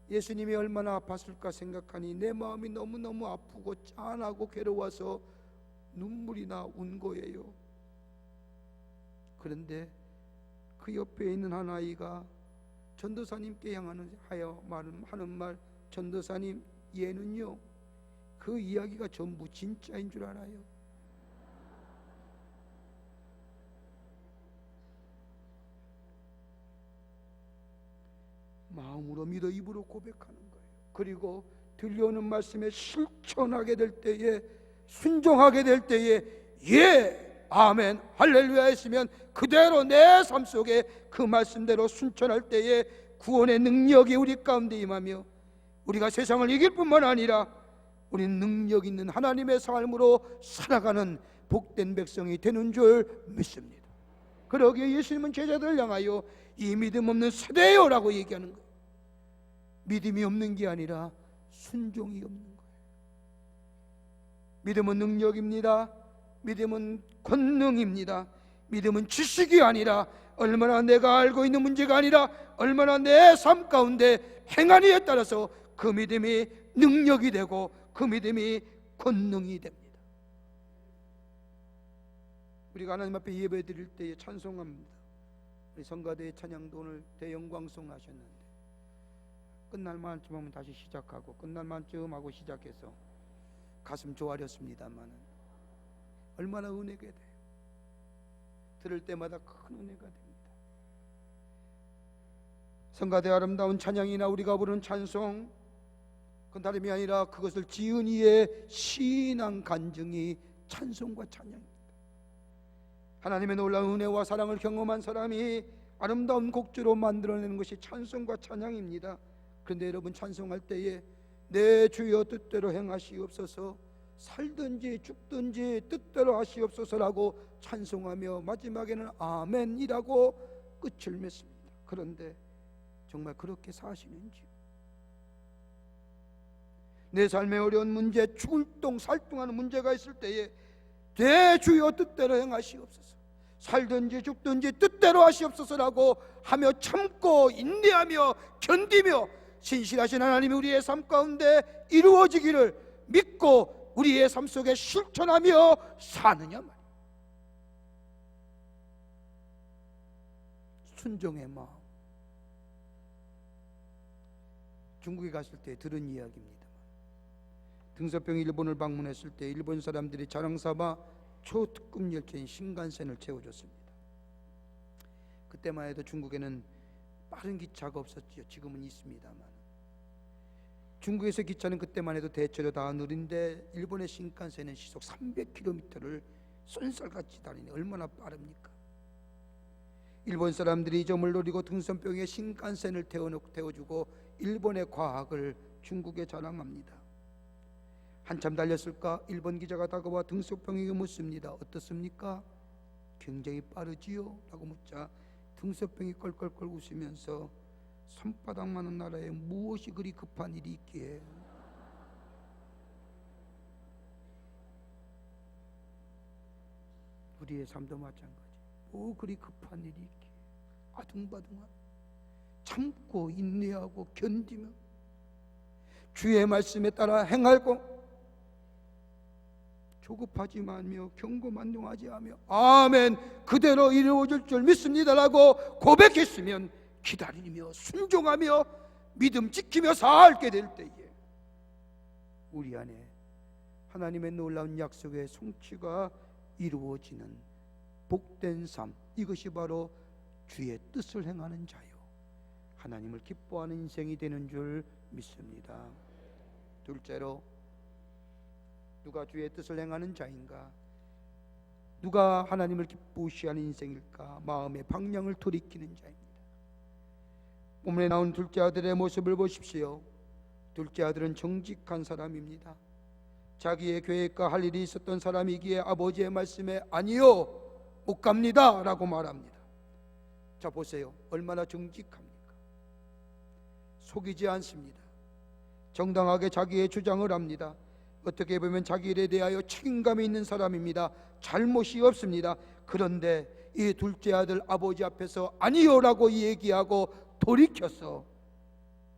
예수님이 얼마나 아팠을까 생각하니 내 마음이 너무너무 아프고 짠하고 괴로워서 눈물이 나 운 거예요. 그런데 그 옆에 있는 한 아이가 전도사님께 향하는 말, 전도사님, 얘는요 그 이야기가 전부 진짜인 줄 알아요. 마음으로 믿어 입으로 고백하는 거예요. 그리고 들려오는 말씀에 실천하게 될 때에, 순종하게 될 때에 예, 아멘, 할렐루야 했으면 그대로 내 삶 속에 그 말씀대로 순천할 때에 구원의 능력이 우리 가운데 임하며 우리가 세상을 이길 뿐만 아니라 우리는 능력 있는 하나님의 삶으로 살아가는 복된 백성이 되는 줄 믿습니다. 그러기에 예수님은 제자들을 향하여 이 믿음 없는 세대요라고 얘기하는 거예요. 믿음이 없는 게 아니라 순종이 없는 거예요. 믿음은 능력입니다. 믿음은 권능입니다. 믿음은 지식이 아니라, 얼마나 내가 알고 있는 문제가 아니라 얼마나 내 삶 가운데 행하느냐에 따라서 그 믿음이 능력이 되고 그 믿음이 권능이 됩니다. 우리가 하나님 앞에 예배 드릴 때에 찬송합니다. 우리 성가대의 찬양도 오늘 대영광송 하셨는데 끝날 만쯤 하면 다시 시작하고 끝날 만쯤 하고 시작해서 가슴 조아렸습니다만 얼마나 은혜가 돼요. 들을 때마다 큰 은혜가 됩니다. 성가대 아름다운 찬양이나 우리가 부르는 찬송, 그건 다름이 아니라 그것을 지은 이의 신앙 간증이 찬송과 찬양입니다. 하나님의 놀라운 은혜와 사랑을 경험한 사람이 아름다운 곡조로 만들어내는 것이 찬송과 찬양입니다. 그런데 여러분, 찬송할 때에 내 주여 뜻대로 행하시옵소서, 살든지 죽든지 뜻대로 하시옵소서라고 찬송하며 마지막에는 아멘이라고 끝을 맺습니다. 그런데 정말 그렇게 사시는지요? 내 삶의 어려운 문제, 죽을 똥 살뚱하는 문제가 있을 때에 내 주여 뜻대로 행하시옵소서, 살든지 죽든지 뜻대로 하시옵소서라고 하며 참고 인내하며 견디며 신실하신 하나님이 우리의 삶 가운데 이루어지기를 믿고 우리의 삶 속에 실천하며 사느냐 말이에요. 순종의 마음. 중국에 갔을 때 들은 이야기입니다. 등소병이 일본을 방문했을 때 일본 사람들이 자랑삼아 초특급 열차인 신간센을 채워줬습니다. 그때만 해도 중국에는 빠른 기차가 없었지요. 지금은 있습니다만 중국에서 기차는 그때만 해도 대체로 다 느린데 일본의 신간센은 시속 300km를 쏜살같이 달리니 얼마나 빠릅니까? 일본 사람들이 이 점을 노리고 등선병에 신간센을 태워주고 일본의 과학을 중국에 자랑합니다. 한참 달렸을까 일본 기자가 다가와 등소병에게 묻습니다. 어떻습니까? 굉장히 빠르지요? 라고 묻자 등소병이 껄껄껄 웃으면서 손바닥만한 나라에 무엇이 그리 급한 일이 있기에, 우리의 삶도 마찬가지. 뭐 그리 급한 일이 있기에 아둥바둥한, 참고 인내하고 견디며 주의 말씀에 따라 행하고 조급하지 말며 경고만동하지 하며 아멘 그대로 이루어질 줄 믿습니다라고 고백했으면 기다리며 순종하며 믿음 지키며 살게 될 때에 우리 안에 하나님의 놀라운 약속의 성취가 이루어지는 복된 삶, 이것이 바로 주의 뜻을 행하는 자요 하나님을 기뻐하는 인생이 되는 줄 믿습니다. 둘째로, 누가 주의 뜻을 행하는 자인가? 누가 하나님을 기쁘시하는 인생일까? 마음의 방향을 돌이키는 자입니다. 본문에 나온 둘째 아들의 모습을 보십시오. 둘째 아들은 정직한 사람입니다. 자기의 계획과 할 일이 있었던 사람이기에 아버지의 말씀에 아니요 못 갑니다 라고 말합니다. 자 보세요, 얼마나 정직합니까? 속이지 않습니다. 정당하게 자기의 주장을 합니다. 어떻게 보면 자기 일에 대하여 책임감이 있는 사람입니다. 잘못이 없습니다. 그런데 이 둘째 아들 아버지 앞에서 아니요라고 얘기하고 돌이켜서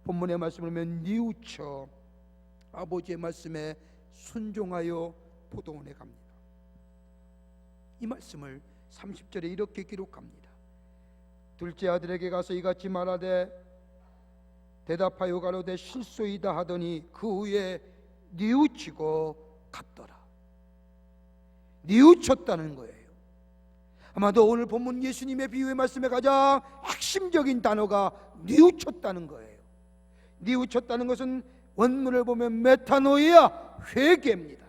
본문의 말씀을 보면 뉘우쳐 아버지의 말씀에 순종하여 포도원에 갑니다. 이 말씀을 30절에 이렇게 기록합니다. 둘째 아들에게 가서 이같이 말하되 대답하여 가로되 실소이다 하더니 그 후에 뉘우치고 갔더라. 뉘우쳤다는 거예요. 아마도 오늘 본문 예수님의 비유의 말씀의 가장 핵심적인 단어가 뉘우쳤다는 거예요. 뉘우쳤다는 것은 원문을 보면 메타노이아, 회개입니다.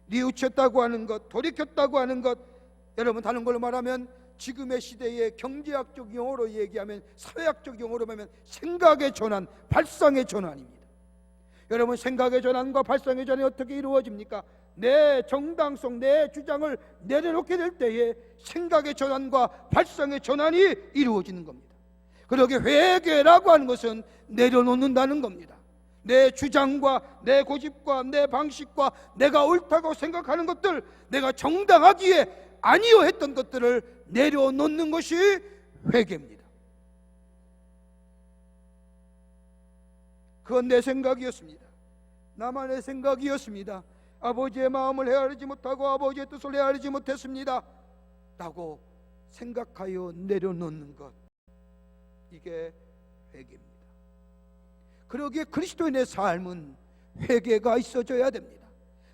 뉘우쳤다고 하는 것, 돌이켰다고 하는 것, 여러분 다른 걸로 말하면 지금의 시대의 경제학적 용어로 얘기하면, 사회학적 용어로 하면 생각의 전환, 발상의 전환입니다. 여러분, 생각의 전환과 발상의 전환이 어떻게 이루어집니까? 내 정당성, 내 주장을 내려놓게 될 때에 생각의 전환과 발상의 전환이 이루어지는 겁니다. 그러게 회개라고 하는 것은 내려놓는다는 겁니다. 내 주장과 내 고집과 내 방식과 내가 옳다고 생각하는 것들, 내가 정당하기에 아니요 했던 것들을 내려놓는 것이 회개입니다. 그건 내 생각이었습니다. 나만의 생각이었습니다. 아버지의 마음을 헤아리지 못하고 아버지의 뜻을 헤아리지 못했습니다 라고 생각하여 내려놓는 것, 이게 회개입니다. 그러기에 그리스도인의 삶은 회개가 있어져야 됩니다.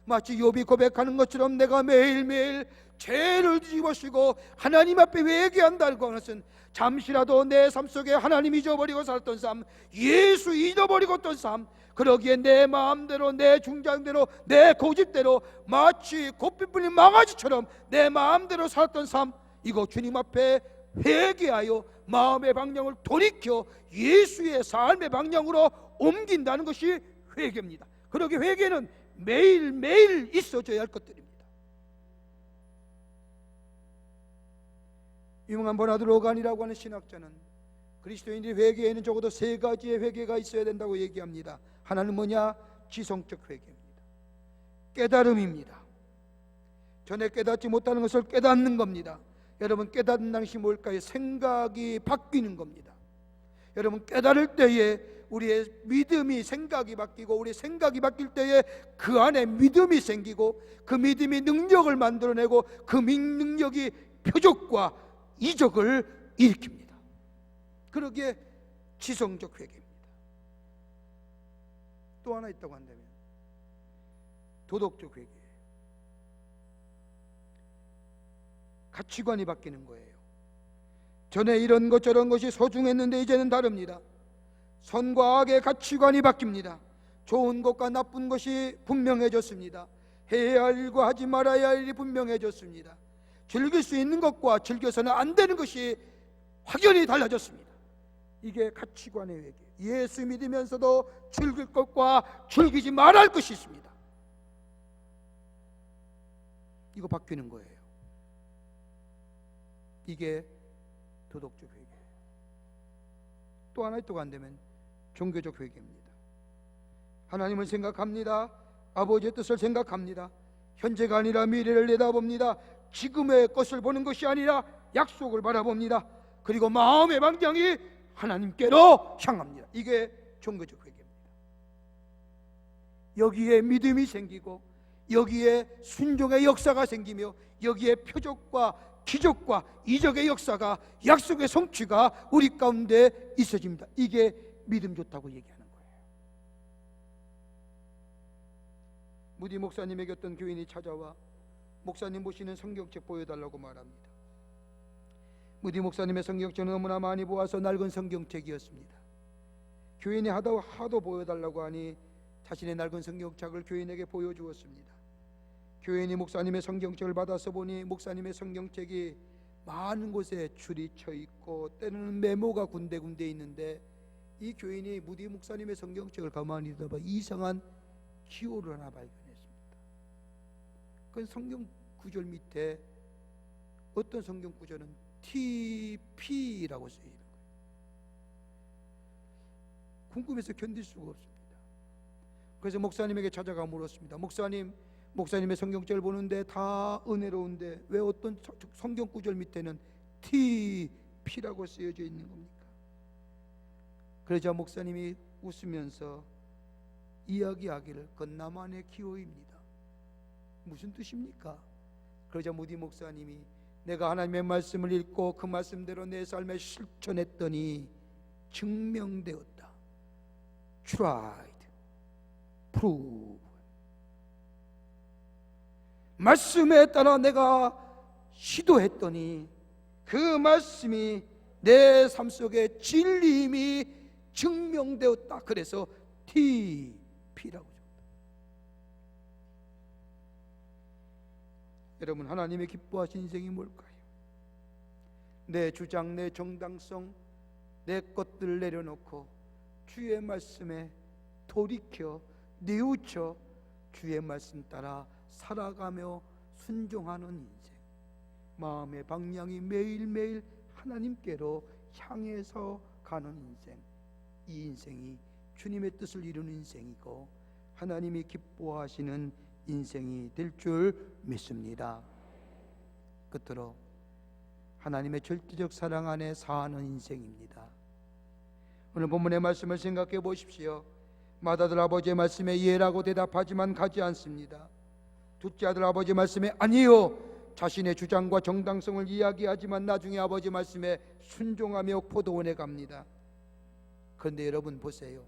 마치 욥이 고백하는 것처럼 내가 매일매일 죄를 뒤집어쓰고 하나님 앞에 회개한다는 것은 잠시라도 내 삶 속에 하나님 잊어버리고 살았던 삶, 예수 잊어버리고 있던 삶, 그러기에 내 마음대로, 내 중장대로, 내 고집대로 마치 곱비 불린 망아지처럼 내 마음대로 살았던 삶, 이거 주님 앞에 회개하여 마음의 방향을 돌이켜 예수의 삶의 방향으로 옮긴다는 것이 회개입니다. 그러기에 회개는 매일매일 있어져야 할 것들입니다. 유명한 버나드 로간이라고 하는 신학자는 그리스도인들이 회개에는 적어도 3가지의 회개가 있어야 된다고 얘기합니다. 하나는 뭐냐? 지성적 회개입니다. 깨달음입니다. 전에 깨닫지 못하는 것을 깨닫는 겁니다. 여러분, 깨닫는 것이 뭘까요? 생각이 바뀌는 겁니다. 여러분, 깨달을 때에 우리의 믿음이, 생각이 바뀌고, 우리의 생각이 바뀔 때에 그 안에 믿음이 생기고, 그 믿음이 능력을 만들어내고, 그 능력이 표적과 이적을 일으킵니다. 그러기에 지성적 회개입니다. 또 하나 있다고 한다면 도덕적 회개예요. 가치관이 바뀌는 거예요. 전에 이런 것 저런 것이 소중했는데 이제는 다릅니다. 선과 악의 가치관이 바뀝니다. 좋은 것과 나쁜 것이 분명해졌습니다. 해야 할 일과 하지 말아야 할 일이 분명해졌습니다. 즐길 수 있는 것과 즐겨서는 안 되는 것이 확연히 달라졌습니다. 이게 가치관의 회개. 예수 믿으면서도 즐길 것과 즐기지 말아야 할 것이 있습니다. 이거 바뀌는 거예요. 이게 도덕적 회개. 또 하나 있다고 한다면 종교적 회개입니다. 하나님을 생각합니다. 아버지의 뜻을 생각합니다. 현재가 아니라 미래를 내다봅니다. 지금의 것을 보는 것이 아니라 약속을 바라봅니다. 그리고 마음의 방향이 하나님께로 향합니다. 이게 종교적 회개입니다. 여기에 믿음이 생기고, 여기에 순종의 역사가 생기며, 여기에 표적과 기적과 이적의 역사가, 약속의 성취가 우리 가운데 있어집니다. 이게 믿음 좋다고 얘기하는 거예요. 무디 목사님에게 어떤 교인이 찾아와 목사님 보시는 성경책 보여달라고 말합니다. 무디 목사님의 성경책은 너무나 많이 보아서 낡은 성경책이었습니다. 교인이 하도 보여달라고 하니 자신의 낡은 성경책을 교인에게 보여주었습니다. 교인이 목사님의 성경책을 받아서 보니 목사님의 성경책이 많은 곳에 줄이 쳐 있고 때로는 메모가 군데군데 있는데, 이 교인이 무디 목사님의 성경책을 가만히 들어봐 이상한 기호를 하나 발견했습니다. 그 성경 구절 밑에 어떤 성경 구절은 TP라고 쓰여 있는 거예요. 궁금해서 견딜 수가 없습니다. 그래서 목사님에게 찾아가 물었습니다. 목사님의 성경책을 보는데 다 은혜로운데 왜 어떤 성경 구절 밑에는 TP라고 쓰여져 있는 겁니까? 그러자 목사님이 웃으면서 이야기하기를 그건 나만의 기호입니다. 무슨 뜻입니까? 그러자 무디 목사님이 내가 하나님의 말씀을 읽고 그 말씀대로 내 삶에 실천했더니 증명되었다. tried, prove. 말씀에 따라 내가 시도했더니 그 말씀이 내 삶 속에 진리임이 증명되었다. 그래서 TP라고 적었다. 여러분, 하나님의 기뻐하신 인생이 뭘까요? 내 주장, 내 정당성, 내 것들을 내려놓고 주의 말씀에 돌이켜 뉘우쳐 주의 말씀 따라 살아가며 순종하는 인생, 마음의 방향이 매일매일 하나님께로 향해서 가는 인생, 이 인생이 주님의 뜻을 이루는 인생이고 하나님이 기뻐하시는 인생이 될 줄 믿습니다. 끝으로 하나님의 절대적 사랑 안에 사는 인생입니다. 오늘 본문의 말씀을 생각해 보십시오. 맏아들 아버지의 말씀에 예라고 대답하지만 가지 않습니다. 둘째 아들 아버지 말씀에 아니요, 자신의 주장과 정당성을 이야기하지만 나중에 아버지 말씀에 순종하며 포도원에 갑니다. 그런데 여러분 보세요.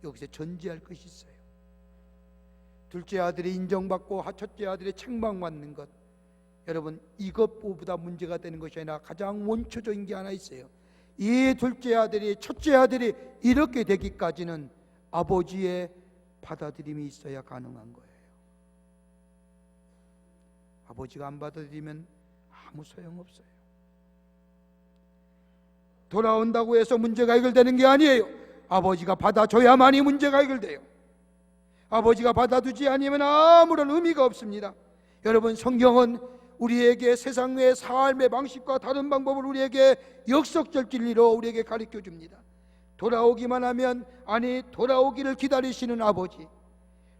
여기서 전제할 것이 있어요. 둘째 아들이 인정받고 첫째 아들이 책망받는 것, 여러분 이것보다 문제가 되는 것이 아니라 가장 원초적인 게 하나 있어요. 이 둘째 아들이 첫째 아들이 이렇게 되기까지는 아버지의 받아들임이 있어야 가능한 거예요. 아버지가 안 받아들이면 아무 소용없어요. 돌아온다고 해서 문제가 해결되는 게 아니에요. 아버지가 받아줘야만이 문제가 해결돼요. 아버지가 받아두지 않으면 아무런 의미가 없습니다. 여러분, 성경은 우리에게 세상 외의 삶의 방식과 다른 방법을 우리에게 역석적 진리로 우리에게 가르쳐 줍니다. 돌아오기만 하면, 아니 돌아오기를 기다리시는 아버지,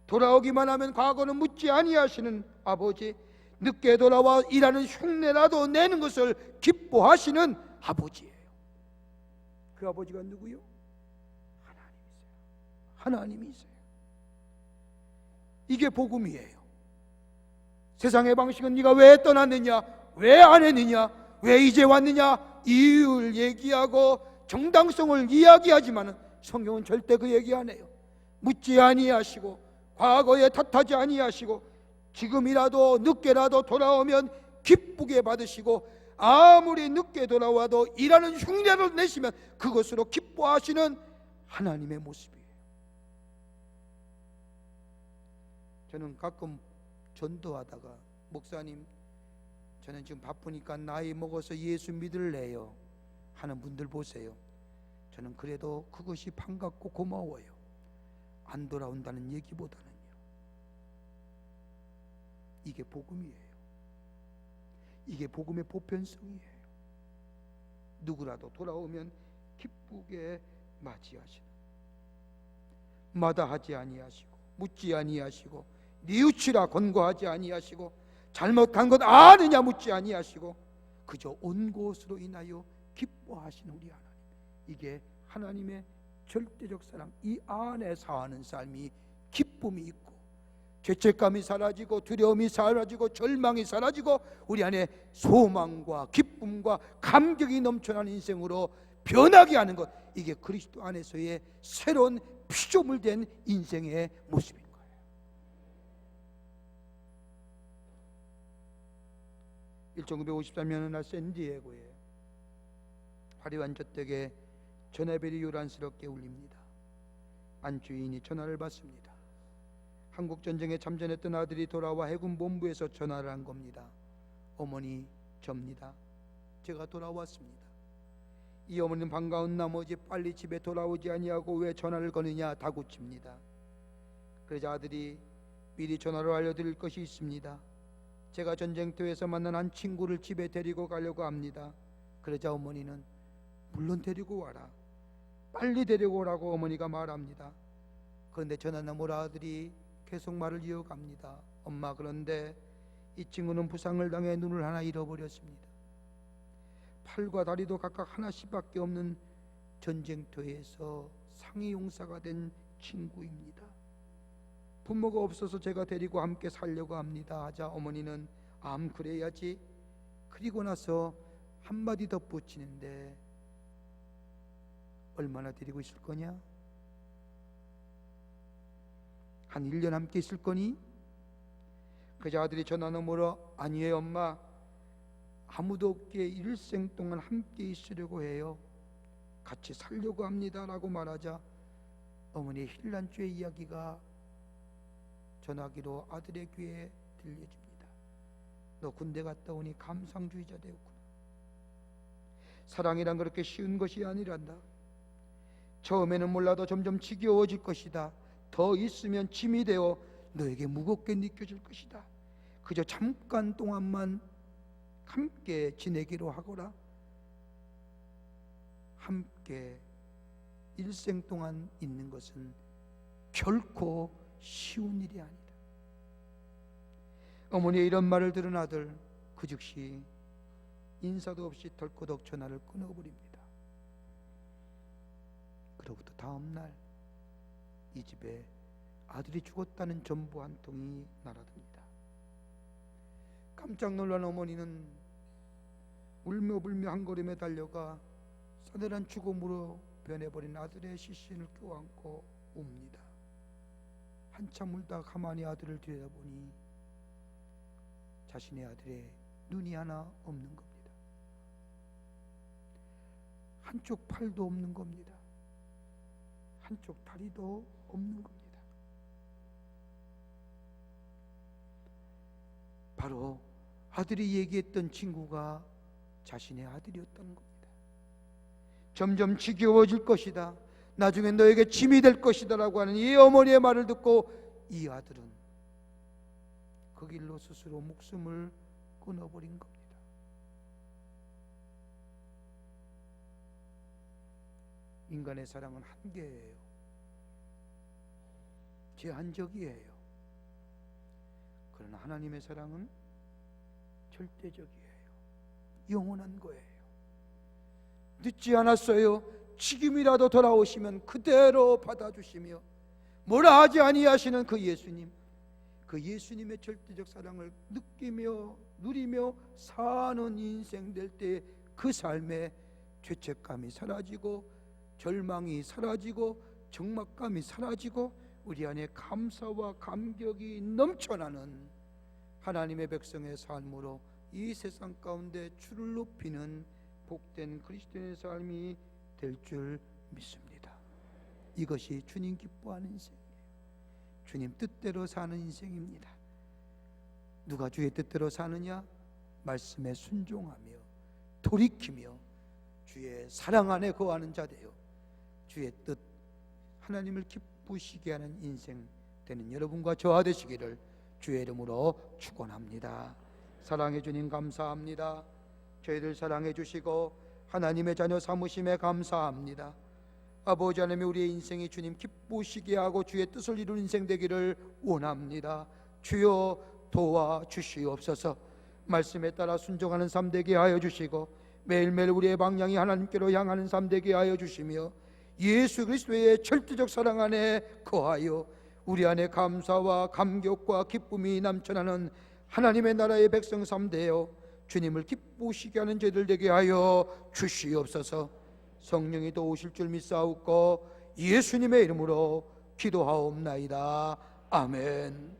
돌아오기만 하면 과거는 묻지 아니하시는 아버지, 늦게 돌아와 일하는 흉내라도 내는 것을 기뻐하시는 아버지예요. 그 아버지가 누구요? 하나님이세요. 이게 복음이에요. 세상의 방식은 네가 왜 떠났느냐, 왜 안 했느냐, 왜 이제 왔느냐 이유를 얘기하고 정당성을 이야기하지만 성경은 절대 그 얘기 안 해요. 묻지 아니하시고 과거에 탓하지 아니하시고 지금이라도 늦게라도 돌아오면 기쁘게 받으시고 아무리 늦게 돌아와도 일하는 흉내를 내시면 그것으로 기뻐하시는 하나님의 모습이에요. 저는 가끔 전도하다가 목사님, 저는 지금 바쁘니까 나이 먹어서 예수 믿을래요 하는 분들 보세요. 저는 그래도 그것이 반갑고 고마워요. 안 돌아온다는 얘기보다는요. 이게 복음이에요. 이게 복음의 보편성이에요. 누구라도 돌아오면 기쁘게 맞이하시는, 마다하지 아니하시고 묻지 아니하시고 뉘우치라 권고하지 아니하시고 잘못한 것 아느냐 묻지 아니하시고 그저 온 것으로 인하여 기뻐하시는 우리 하나님, 이게 하나님의 절대적 사랑, 이 안에 사는 삶이 기쁨이 있고 죄책감이 사라지고 두려움이 사라지고 절망이 사라지고 우리 안에 소망과 기쁨과 감격이 넘쳐나는 인생으로 변하게 하는 것, 이게 그리스도 안에서의 새로운 피조물된 인생의 모습인 거예요. (1953년) 날 샌디에고에 화려한 저택에 전화벨이 요란스럽게 울립니다. 안주인이 전화를 받습니다. 한국전쟁에 참전했던 아들이 돌아와 해군 본부에서 전화를 한 겁니다. 어머니, 접니다. 제가 돌아왔습니다. 이 어머니는 반가운 나머지 빨리 집에 돌아오지 아니하고 왜 전화를 거느냐 다구칩니다. 그러자 아들이 미리 전화로 알려드릴 것이 있습니다. 제가 전쟁터에서 만난 한 친구를 집에 데리고 가려고 합니다. 그러자 어머니는 물론 데리고 와라, 빨리 데리고 오라고 어머니가 말합니다. 그런데 전화 너머로 아들이 계속 말을 이어갑니다. 엄마, 그런데 이 친구는 부상을 당해 눈을 하나 잃어버렸습니다. 팔과 다리도 각각 하나씩밖에 없는 전쟁터에서 상위 용사가 된 친구입니다. 부모가 없어서 제가 데리고 함께 살려고 합니다 하자 어머니는 그래야지. 그리고 나서 한마디 덧붙이는데 얼마나 데리고 있을 거냐? 한 1년 함께 있을 거니? 그저 아들이 전화 너머로 아니에요 엄마, 아무도 없기에 일생 동안 함께 있으려고 해요, 같이 살려고 합니다 라고 말하자 어머니의 힐난주의 이야기가 전화기로 아들의 귀에 들려집니다. 너 군대 갔다 오니 감상주의자 되었구나. 사랑이란 그렇게 쉬운 것이 아니란다. 처음에는 몰라도 점점 지겨워질 것이다. 더 있으면 짐이 되어 너에게 무겁게 느껴질 것이다. 그저 잠깐 동안만 함께 지내기로 하거라. 함께 일생 동안 있는 것은 결코 쉬운 일이 아니다. 어머니의 이런 말을 들은 아들 그 즉시 인사도 없이 덜커덕 전화를 끊어버립니다. 그로부터 다음 날 이 집에 아들이 죽었다는 전보 한 통이 날아듭니다. 깜짝 놀란 어머니는 울며불며 한 걸음에 달려가 싸늘한 죽음으로 변해버린 아들의 시신을 껴안고 웁니다. 한참 울다 가만히 아들을 들여다보니 자신의 아들의 눈이 하나 없는 겁니다. 한쪽 팔도 없는 겁니다. 한쪽 다리도 없는 겁니다. 바로 아들이 얘기했던 친구가 자신의 아들이었다는 겁니다. 점점 지겨워질 것이다, 나중에 너에게 짐이 될 것이다 라고 하는 이 어머니의 말을 듣고 이 아들은 그 길로 스스로 목숨을 끊어버린 겁니다. 인간의 사랑은 한계예요. 제한적이에요. 그러나 하나님의 사랑은 절대적이에요. 영원한 거예요. 늦지 않았어요. 지금이라도 돌아오시면 그대로 받아주시며 뭐라 하지 아니하시는 그 예수님, 그 예수님의 절대적 사랑을 느끼며 누리며 사는 인생 될 때 그 삶에 죄책감이 사라지고 절망이 사라지고 적막감이 사라지고 우리 안에 감사와 감격이 넘쳐나는 하나님의 백성의 삶으로 이 세상 가운데 주를 높이는 복된 그리스도인의 삶이 될 줄 믿습니다. 이것이 주님 기뻐하는 인생이에요. 주님 뜻대로 사는 인생입니다. 누가 주의 뜻대로 사느냐? 말씀에 순종하며 돌이키며 주의 사랑 안에 거하는 자 되어 주의 뜻, 하나님을 기쁘시게 하는 인생 되는 여러분과 저와 되시기를 주의 이름으로 축원합니다. 사랑해 주님 감사합니다. 저희들 사랑해 주시고 하나님의 자녀 삼으심에 감사합니다. 아버지 하나님, 우리의 인생이 주님 기쁘시게 하고 주의 뜻을 이루는 인생 되기를 원합니다. 주여 도와주시옵소서. 말씀에 따라 순종하는 삶 되게 하여 주시고 매일매일 우리의 방향이 하나님께로 향하는 삶 되게 하여 주시며 예수 그리스도의 절대적 사랑 안에 거하여 우리 안에 감사와 감격과 기쁨이 넘쳐나는 하나님의 나라의 백성 삶 되어 주님을 기쁘시게 하는 저희들 되게 하여 주시옵소서. 성령이 도우실 줄 믿사옵고 예수님의 이름으로 기도하옵나이다. 아멘.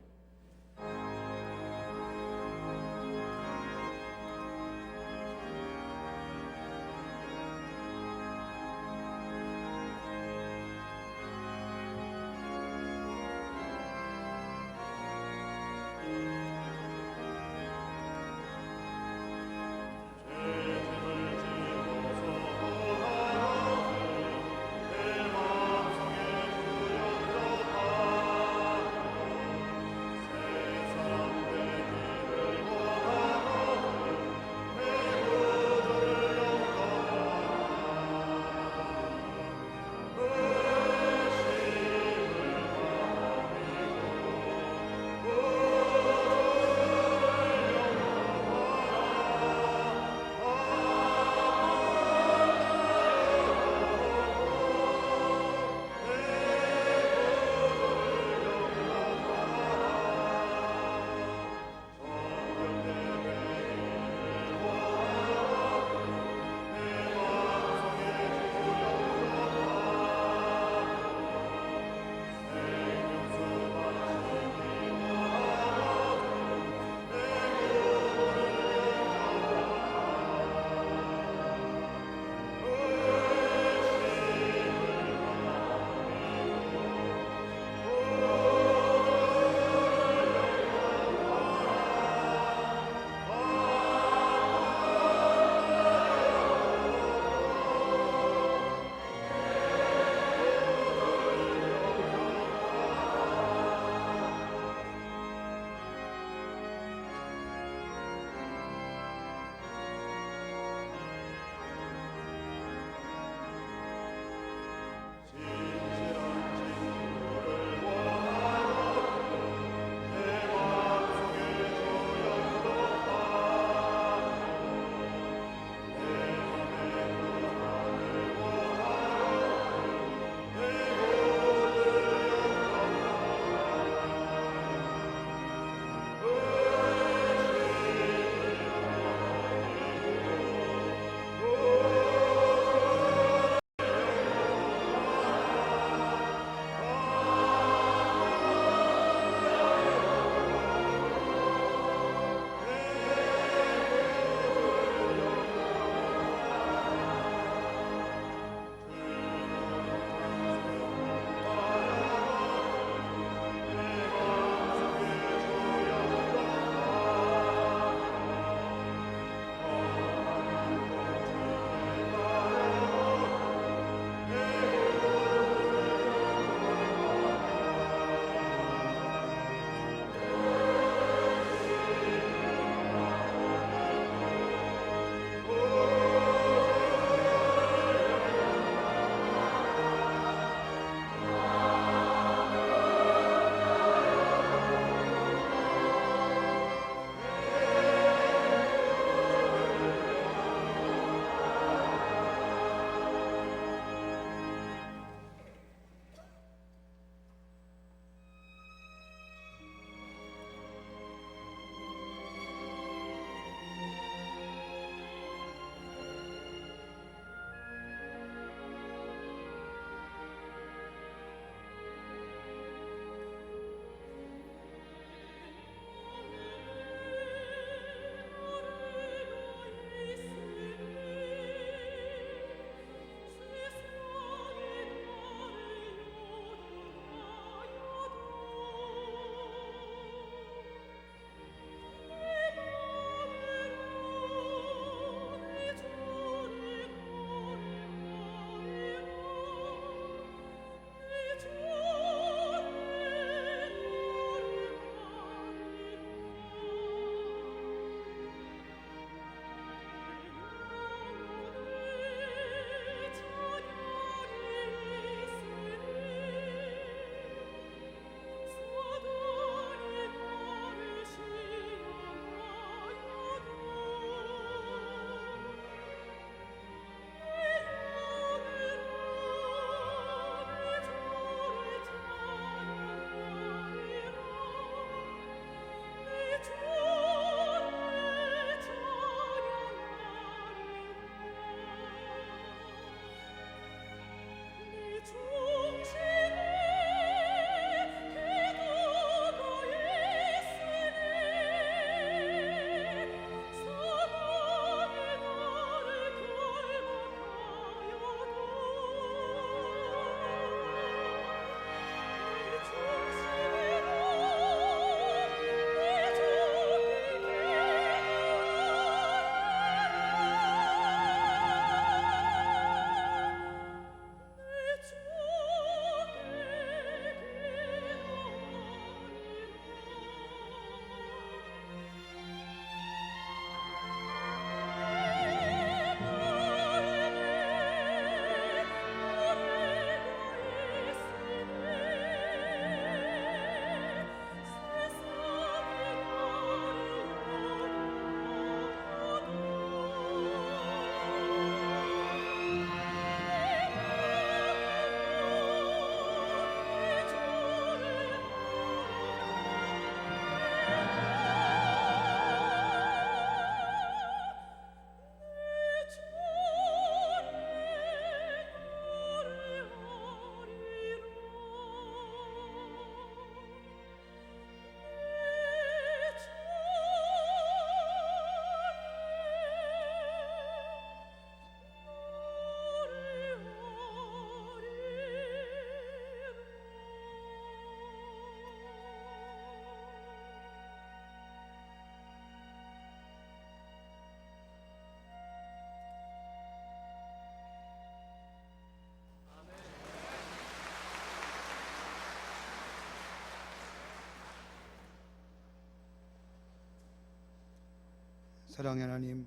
사랑의 하나님,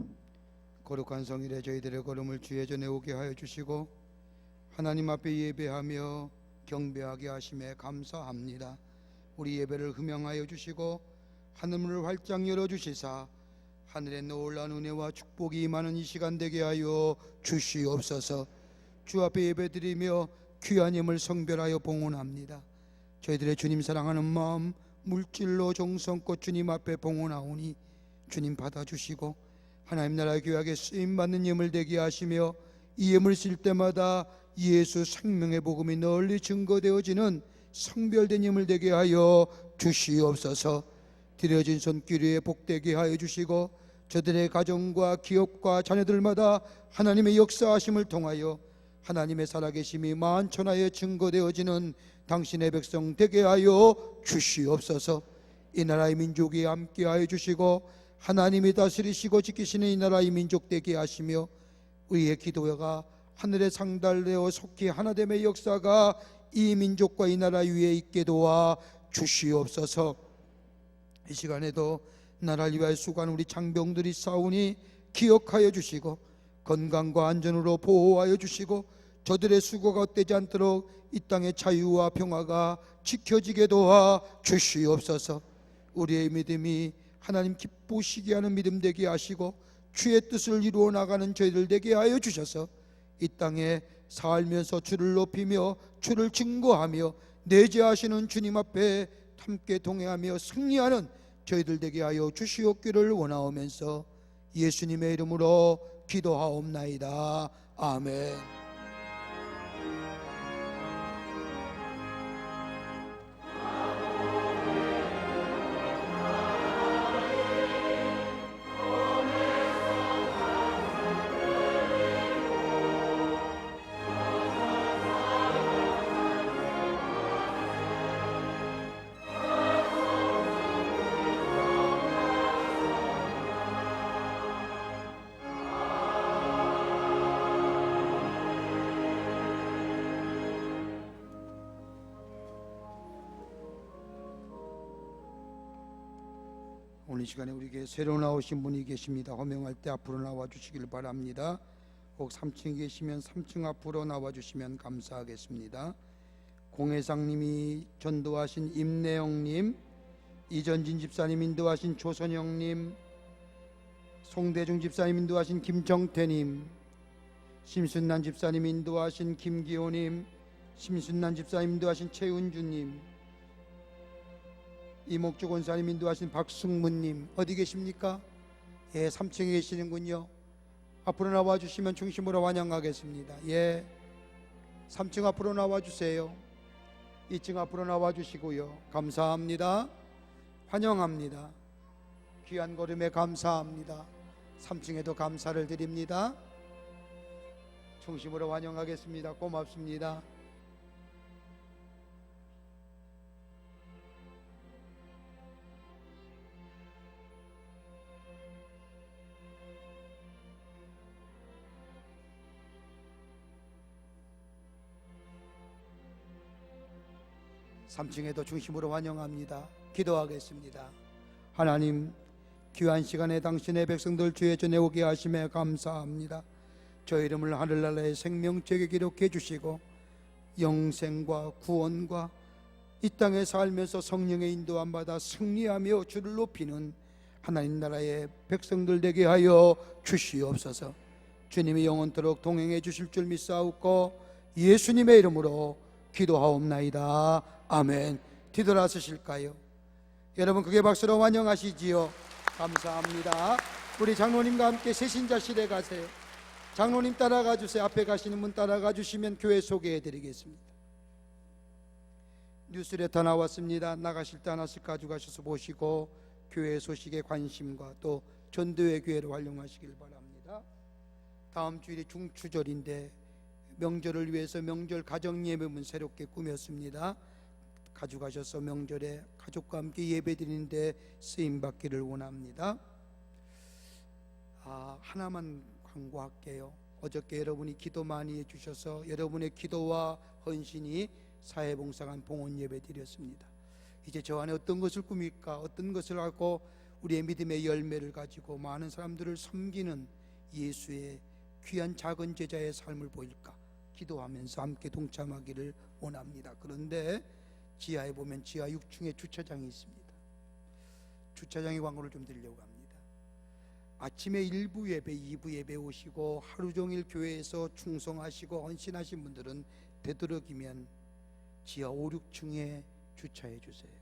거룩한 성일에 저희들의 걸음을 주의 전에 오게 하여 주시고 하나님 앞에 예배하며 경배하게 하심에 감사합니다. 우리 예배를 흠양하여 주시고 하늘문을 활짝 열어주시사 하늘의 놀라운 은혜와 축복이 임하는 이 시간 되게 하여 주시옵소서. 주 앞에 예배드리며 귀한 힘을 성별하여 봉헌합니다. 저희들의 주님 사랑하는 마음 물질로 정성껏 주님 앞에 봉헌하오니 주님 받아주시고 하나님 나라의 교회에 쓰임받는 예물 되게 하시며 이 예물 쓸 때마다 예수 생명의 복음이 널리 증거되어지는 성별된 예물 되게 하여 주시옵소서. 드려진 손길 위에 복되게 하여 주시고 저들의 가정과 기업과 자녀들마다 하나님의 역사하심을 통하여 하나님의 살아계심이 만천하에 증거되어지는 당신의 백성 되게 하여 주시옵소서. 이 나라의 민족이 함께하여 주시고 하나님이 다스리시고 지키시는 이 나라의 민족 되게 하시며 우리의 기도가 하늘에 상달되어 속히 하나됨의 역사가 이 민족과 이 나라 위에 있게 도와 주시옵소서. 이 시간에도 나라를 위하여 수고하는 우리 장병들이 싸우니 기억하여 주시고 건강과 안전으로 보호하여 주시고 저들의 수고가 헛되지 않도록 이 땅의 자유와 평화가 지켜지게 도와 주시옵소서. 우리의 믿음이 하나님 기쁘시게 하는 믿음 되게 하시고 주의 뜻을 이루어 나가는 저희들 되게 하여 주셔서 이 땅에 살면서 주를 높이며 주를 증거하며 내재하시는 주님 앞에 함께 동행하며 승리하는 저희들 되게 하여 주시옵기를 원하오면서 예수님의 이름으로 기도하옵나이다. 아멘. 오늘 이 시간에 우리에게 새로 나오신 분이 계십니다. 호명할 때 앞으로 나와 주시길 바랍니다. 혹 3층에 계시면 3층 앞으로 나와 주시면 감사하겠습니다. 공혜상님이 전도하신 임내영님, 이전진 집사님 인도하신 조선영님, 송대중 집사님 인도하신 김정태님, 심순난 집사님 인도하신 김기호님, 심순난 집사님 인도하신 최은주님, 이목주 권사님 인도하신 박승문님 어디 계십니까? 예, 3층에 계시는군요. 앞으로 나와주시면 중심으로 환영하겠습니다. 예, 3층 앞으로 나와주세요. 2층 앞으로 나와주시고요. 감사합니다. 환영합니다. 귀한 걸음에 감사합니다. 3층에도 감사를 드립니다. 중심으로 환영하겠습니다. 고맙습니다. (3층에도) 중심으로 환영합니다. 기도하겠습니다. 하나님, 귀한 시간에 당신의 백성들 주의 전에 오게 하심에 감사합니다. 저 이름을 하늘나라의 생명책에 기록해 주시고 영생과 구원과 이 땅에 살면서 성령의 인도함 받아 승리하며 주를 높이는 하나님 나라의 백성들 되게 하여 주시옵소서. 주님이 영원토록 동행해 주실 줄 믿사옵고 예수님의 이름으로 기도하옵나이다. 아멘. 뒤돌아서실까요? 여러분 크게 박수로 환영하시지요. 감사합니다. 우리 장로님과 함께 세신자실에 가세요. 장로님 따라가 주세요. 앞에 가시는 분 따라가 주시면 교회 소개해 드리겠습니다. 뉴스레터 나왔습니다. 나가실 때 하나씩 가져가셔서 보시고 교회 소식에 관심과 또 전도회 교회를 활용하시길 바랍니다. 다음 주일이 중추절인데 명절을 위해서 명절 가정 예배문 새롭게 꾸몄습니다. 가져가셔서 명절에 가족과 함께 예배드리는데 쓰임받기를 원합니다. 하나만 광고할게요. 어저께 여러분이 기도 많이 해주셔서 여러분의 기도와 헌신이 사회봉사관 봉헌 예배 드렸습니다. 이제 저 안에 어떤 것을 꾸밀까, 어떤 것을 하고 우리의 믿음의 열매를 가지고 많은 사람들을 섬기는 예수의 귀한 작은 제자의 삶을 보일까 기도하면서 함께 동참하기를 원합니다. 그런데 지하에 보면 지하 6층에 주차장이 있습니다. 주차장의 광고를 좀 드리려고 합니다. 아침에 1부 예배, 2부 예배 오시고 하루 종일 교회에서 충성하시고 헌신하신 분들은 되도록이면 지하 5, 6층에 주차해 주세요.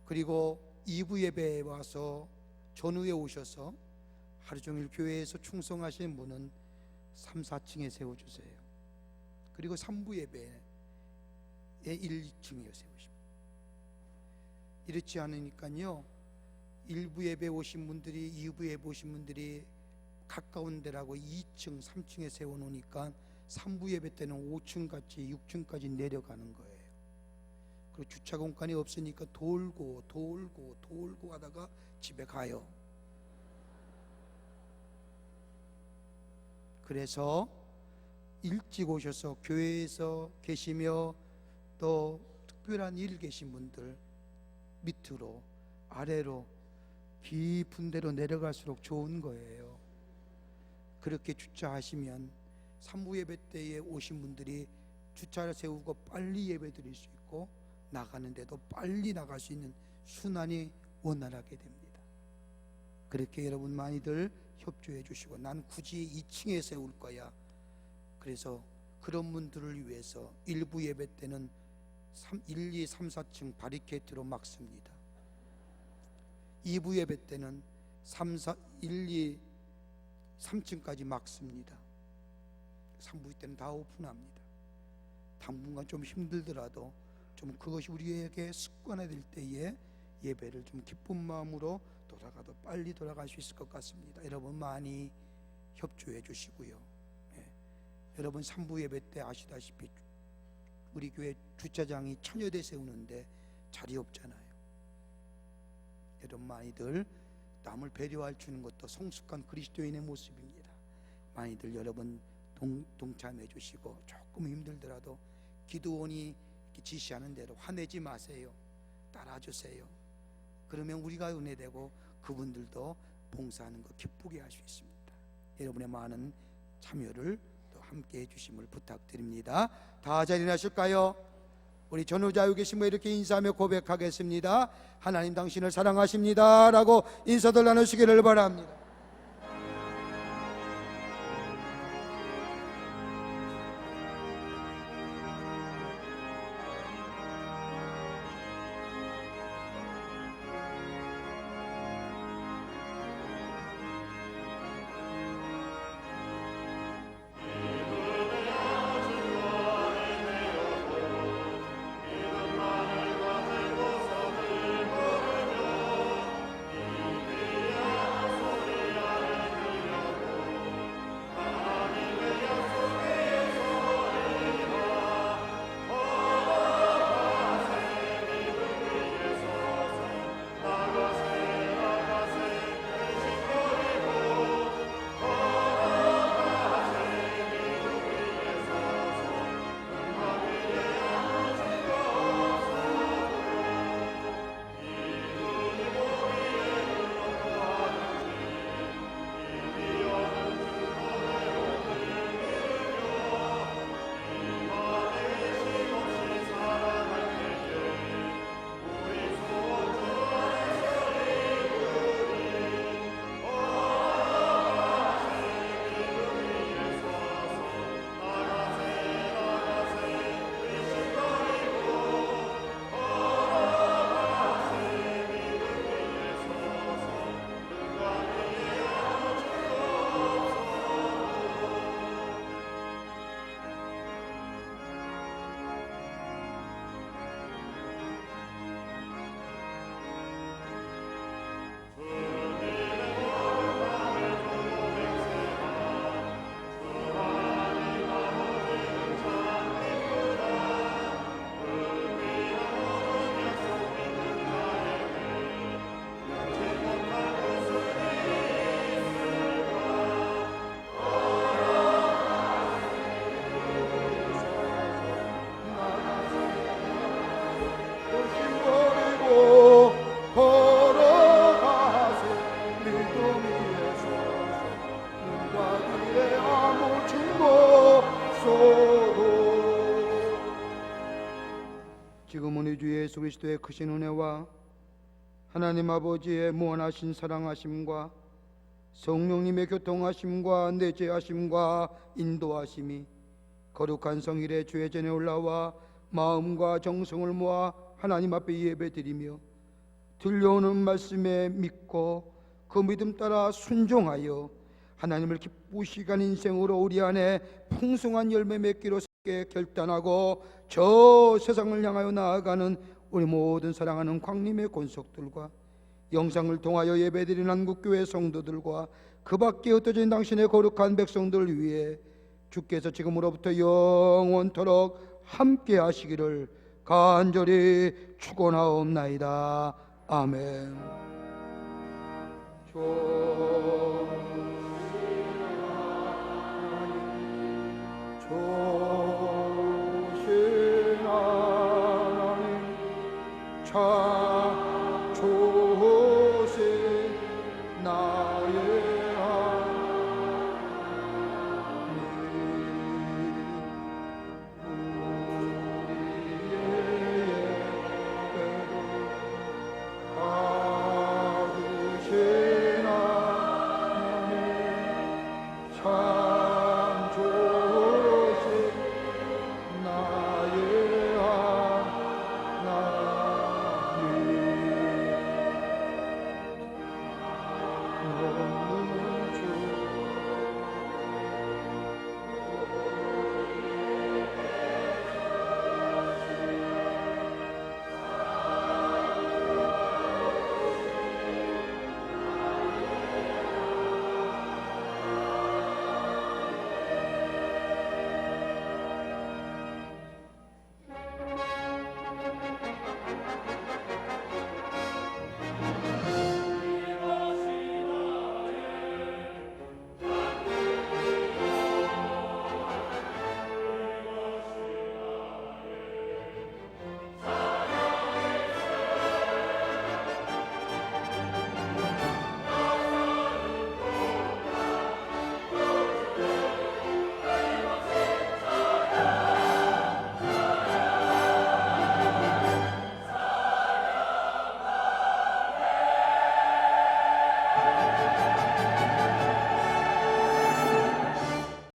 그리고 2부 예배에 와서 전후에 오셔서 하루 종일 교회에서 충성하시는 분은 3, 4층에 세워주세요. 그리고 3부 예배에 1, 2층에 세우십니다. 이렇지 않으니까요 1부 예배 오신 분들이 2부 예배 오신 분들이 가까운 데라고 2층, 3층에 세워놓으니까 3부 예배 때는 5층같이 6층까지 내려가는 거예요. 그리고 주차 공간이 없으니까 돌고 하다가 집에 가요. 그래서 일찍 오셔서 교회에서 계시며 또 특별한 일 계신 분들 밑으로 아래로 깊은 데로 내려갈수록 좋은 거예요. 그렇게 주차하시면 3부 예배 때에 오신 분들이 주차를 세우고 빨리 예배 드릴 수 있고 나가는데도 빨리 나갈 수 있는 순환이 원활하게 됩니다. 그렇게 여러분 많이들 협조해 주시고 난 굳이 2층에 세울 거야. 그래서 그런 분들을 위해서 1부 예배 때는 1, 2, 3, 4층 바리케이트로 막습니다. 2부 예배 때는 1, 2, 3층까지 막습니다. 3부 때는 다 오픈합니다. 당분간 좀 힘들더라도 좀 그것이 우리에게 습관화될 때에 예배를 좀 기쁜 마음으로 돌아가도 빨리 돌아갈 수 있을 것 같습니다. 여러분 많이 협조해 주시고요. 여러분 3부 예배 때 아시다시피 우리 교회 주차장이 1000여 대 세우는데 자리 없잖아요. 여러분 많이들 남을 배려할 주는 것도 성숙한 그리스도인의 모습입니다. 많이들 여러분 동참해 주시고 조금 힘들더라도 기도원이 지시하는 대로 화내지 마세요. 따라주세요. 그러면 우리가 은혜되고 그분들도 봉사하는 거 기쁘게 할 수 있습니다. 여러분의 많은 참여를 또 함께 해주심을 부탁드립니다. 다 자리 나실까요? 우리 전후자유 계시면 이렇게 인사하며 고백하겠습니다. 하나님 당신을 사랑하십니다 라고 인사들 나누시기를 바랍니다. 예수 그리스도의 크신 은혜와 하나님 아버지의 무한하신 사랑하심과 성령님의 교통하심과 내재하심과 인도하심이 거룩한 성일의 주의 전에 올라와 마음과 정성을 모아 하나님 앞에 예배드리며 들려오는 말씀에 믿고 그 믿음 따라 순종하여 하나님을 기쁘시게 하는 인생으로 우리 안에 풍성한 열매 맺기로 결단하고 저 세상을 향하여 나아가는 우리 모든 사랑하는 광림의 권속들과 영상을 통하여 예배드리는 한국교회 성도들과 그 밖에 흩어진 당신의 거룩한 백성들을 위해 주께서 지금으로부터 영원토록 함께 하시기를 간절히 축원하옵나이다. 아멘.